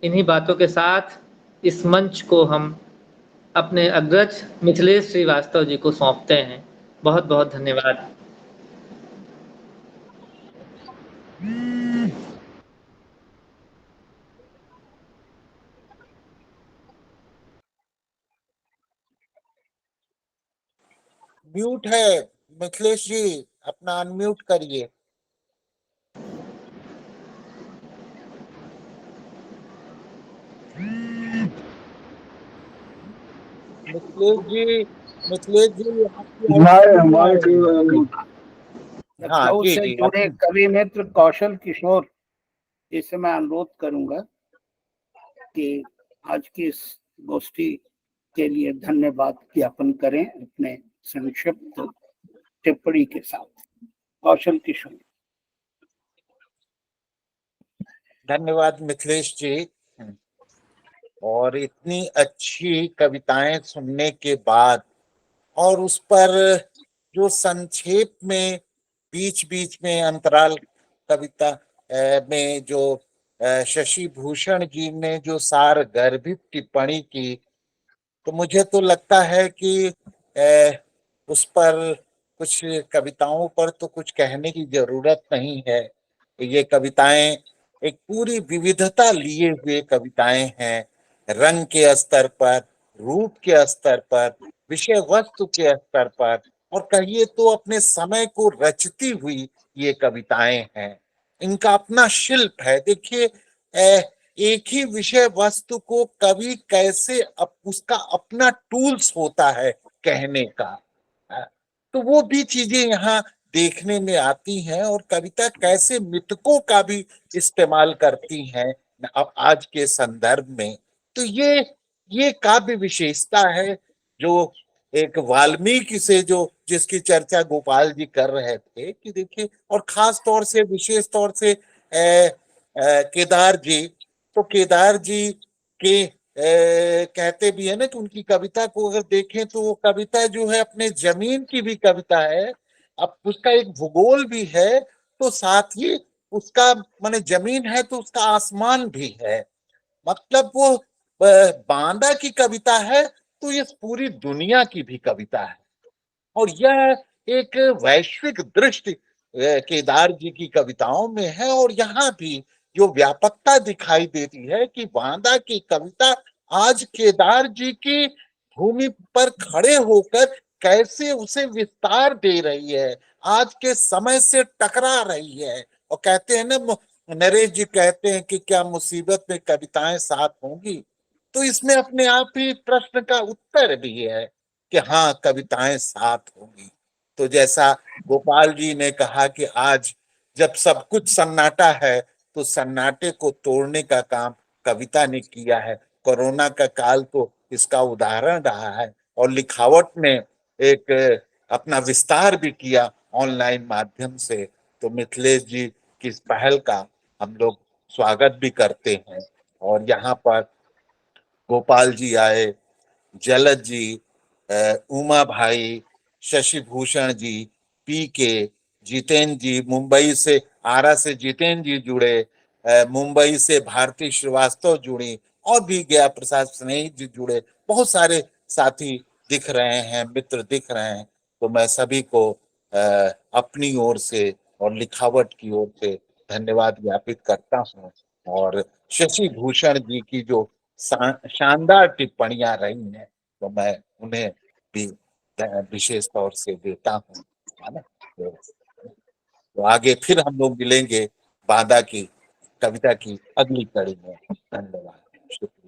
इन्हीं बातों के साथ इस मंच को हम अपने अग्रज मिथिलेश श्रीवास्तव जी को सौंपते हैं। बहुत बहुत धन्यवाद। म्यूट है मिथिलेश जी, अपना अनम्यूट करिए। मिथिलेश जी लखनऊ से जुड़े कवि मित्र कौशल किशोर, इससे मैं अनुरोध करूंगा कि आज की इस गोष्ठी के लिए धन्यवाद ज्ञापन करें अपने संक्षिप्त टिप्पणी के साथ। कौशल किशोर। धन्यवाद मिथिलेश जी। और इतनी अच्छी कविताएं सुनने के बाद और उस पर जो संक्षेप में बीच बीच में अंतराल कविता में जो शशि भूषण जी ने जो सारगर्भित टिप्पणी की, तो मुझे तो लगता है कि उस पर कुछ कविताओं पर तो कुछ कहने की जरूरत नहीं है। ये कविताएं एक पूरी विविधता लिए हुए कविताएं हैं, रंग के स्तर पर, रूप के स्तर पर, विषय वस्तु के स्तर पर, और कहिए तो अपने समय को रचती हुई ये कविताएं हैं। इनका अपना शिल्प है। देखिए, एक ही विषय वस्तु को कवि कैसे उसका अपना टूल्स होता है कहने का, तो वो भी चीजें यहाँ देखने में आती हैं। और कविता कैसे मिथकों का भी इस्तेमाल करती हैं अब आज के संदर्भ में, तो ये काव्य विशेषता है जो एक वाल्मीकि से जो जिसकी चर्चा गोपाल जी कर रहे थे कि देखिए, और खास तौर से विशेष तौर से केदार जी, तो केदार जी के कहते भी है ना कि उनकी कविता को अगर देखें तो वो कविता जो है अपने जमीन की भी कविता है, अब उसका एक भूगोल भी है, तो साथ ही उसका माने जमीन है तो उसका आसमान भी है। मतलब वो बांदा की कविता है तो ये पूरी दुनिया की भी कविता है। और यह एक वैश्विक दृष्टि केदार जी की कविताओं में है। और यहाँ भी जो व्यापकता दिखाई देती है कि बांदा की कविता आज केदार जी की भूमि पर खड़े होकर कैसे उसे विस्तार दे रही है, आज के समय से टकरा रही है। और कहते हैं ना, नरेश जी कहते हैं कि क्या मुसीबत में कविताएं साथ होंगी, तो इसमें अपने आप ही प्रश्न का उत्तर भी है कि हाँ, कविताएं साथ होंगी। तो जैसा गोपाल जी ने कहा कि आज जब सब कुछ सन्नाटा है, तो सन्नाटे को तोड़ने का काम कविता ने किया है। कोरोना का काल तो इसका उदाहरण रहा है, और लिखावट ने एक अपना विस्तार भी किया ऑनलाइन माध्यम से। तो मिथिलेश जी की इस पहल का हम लोग स्वागत भी करते हैं। और यहाँ पर गोपाल जी आए, जलद जी, उमा भाई, शशि भूषण जी, पीके, जितेंद्र जी, मुंबई से, आरा से जितेंद्र जी जुड़े, मुंबई से भारती श्रीवास्तव जुड़ी, और भी गया प्रसाद स्नेही जी जुड़े, बहुत सारे साथी दिख रहे हैं, मित्र दिख रहे हैं। तो मैं सभी को अपनी ओर से और लिखावट की ओर से धन्यवाद ज्ञापित करता हूँ। और शशि भूषण जी की जो शानदार टिप्पणियां रही हैं, तो मैं उन्हें भी विशेष तौर से देता हूँ, है ना। तो आगे फिर हम लोग मिलेंगे बांदा की कविता की अगली कड़ी में। धन्यवाद, शुक्रिया।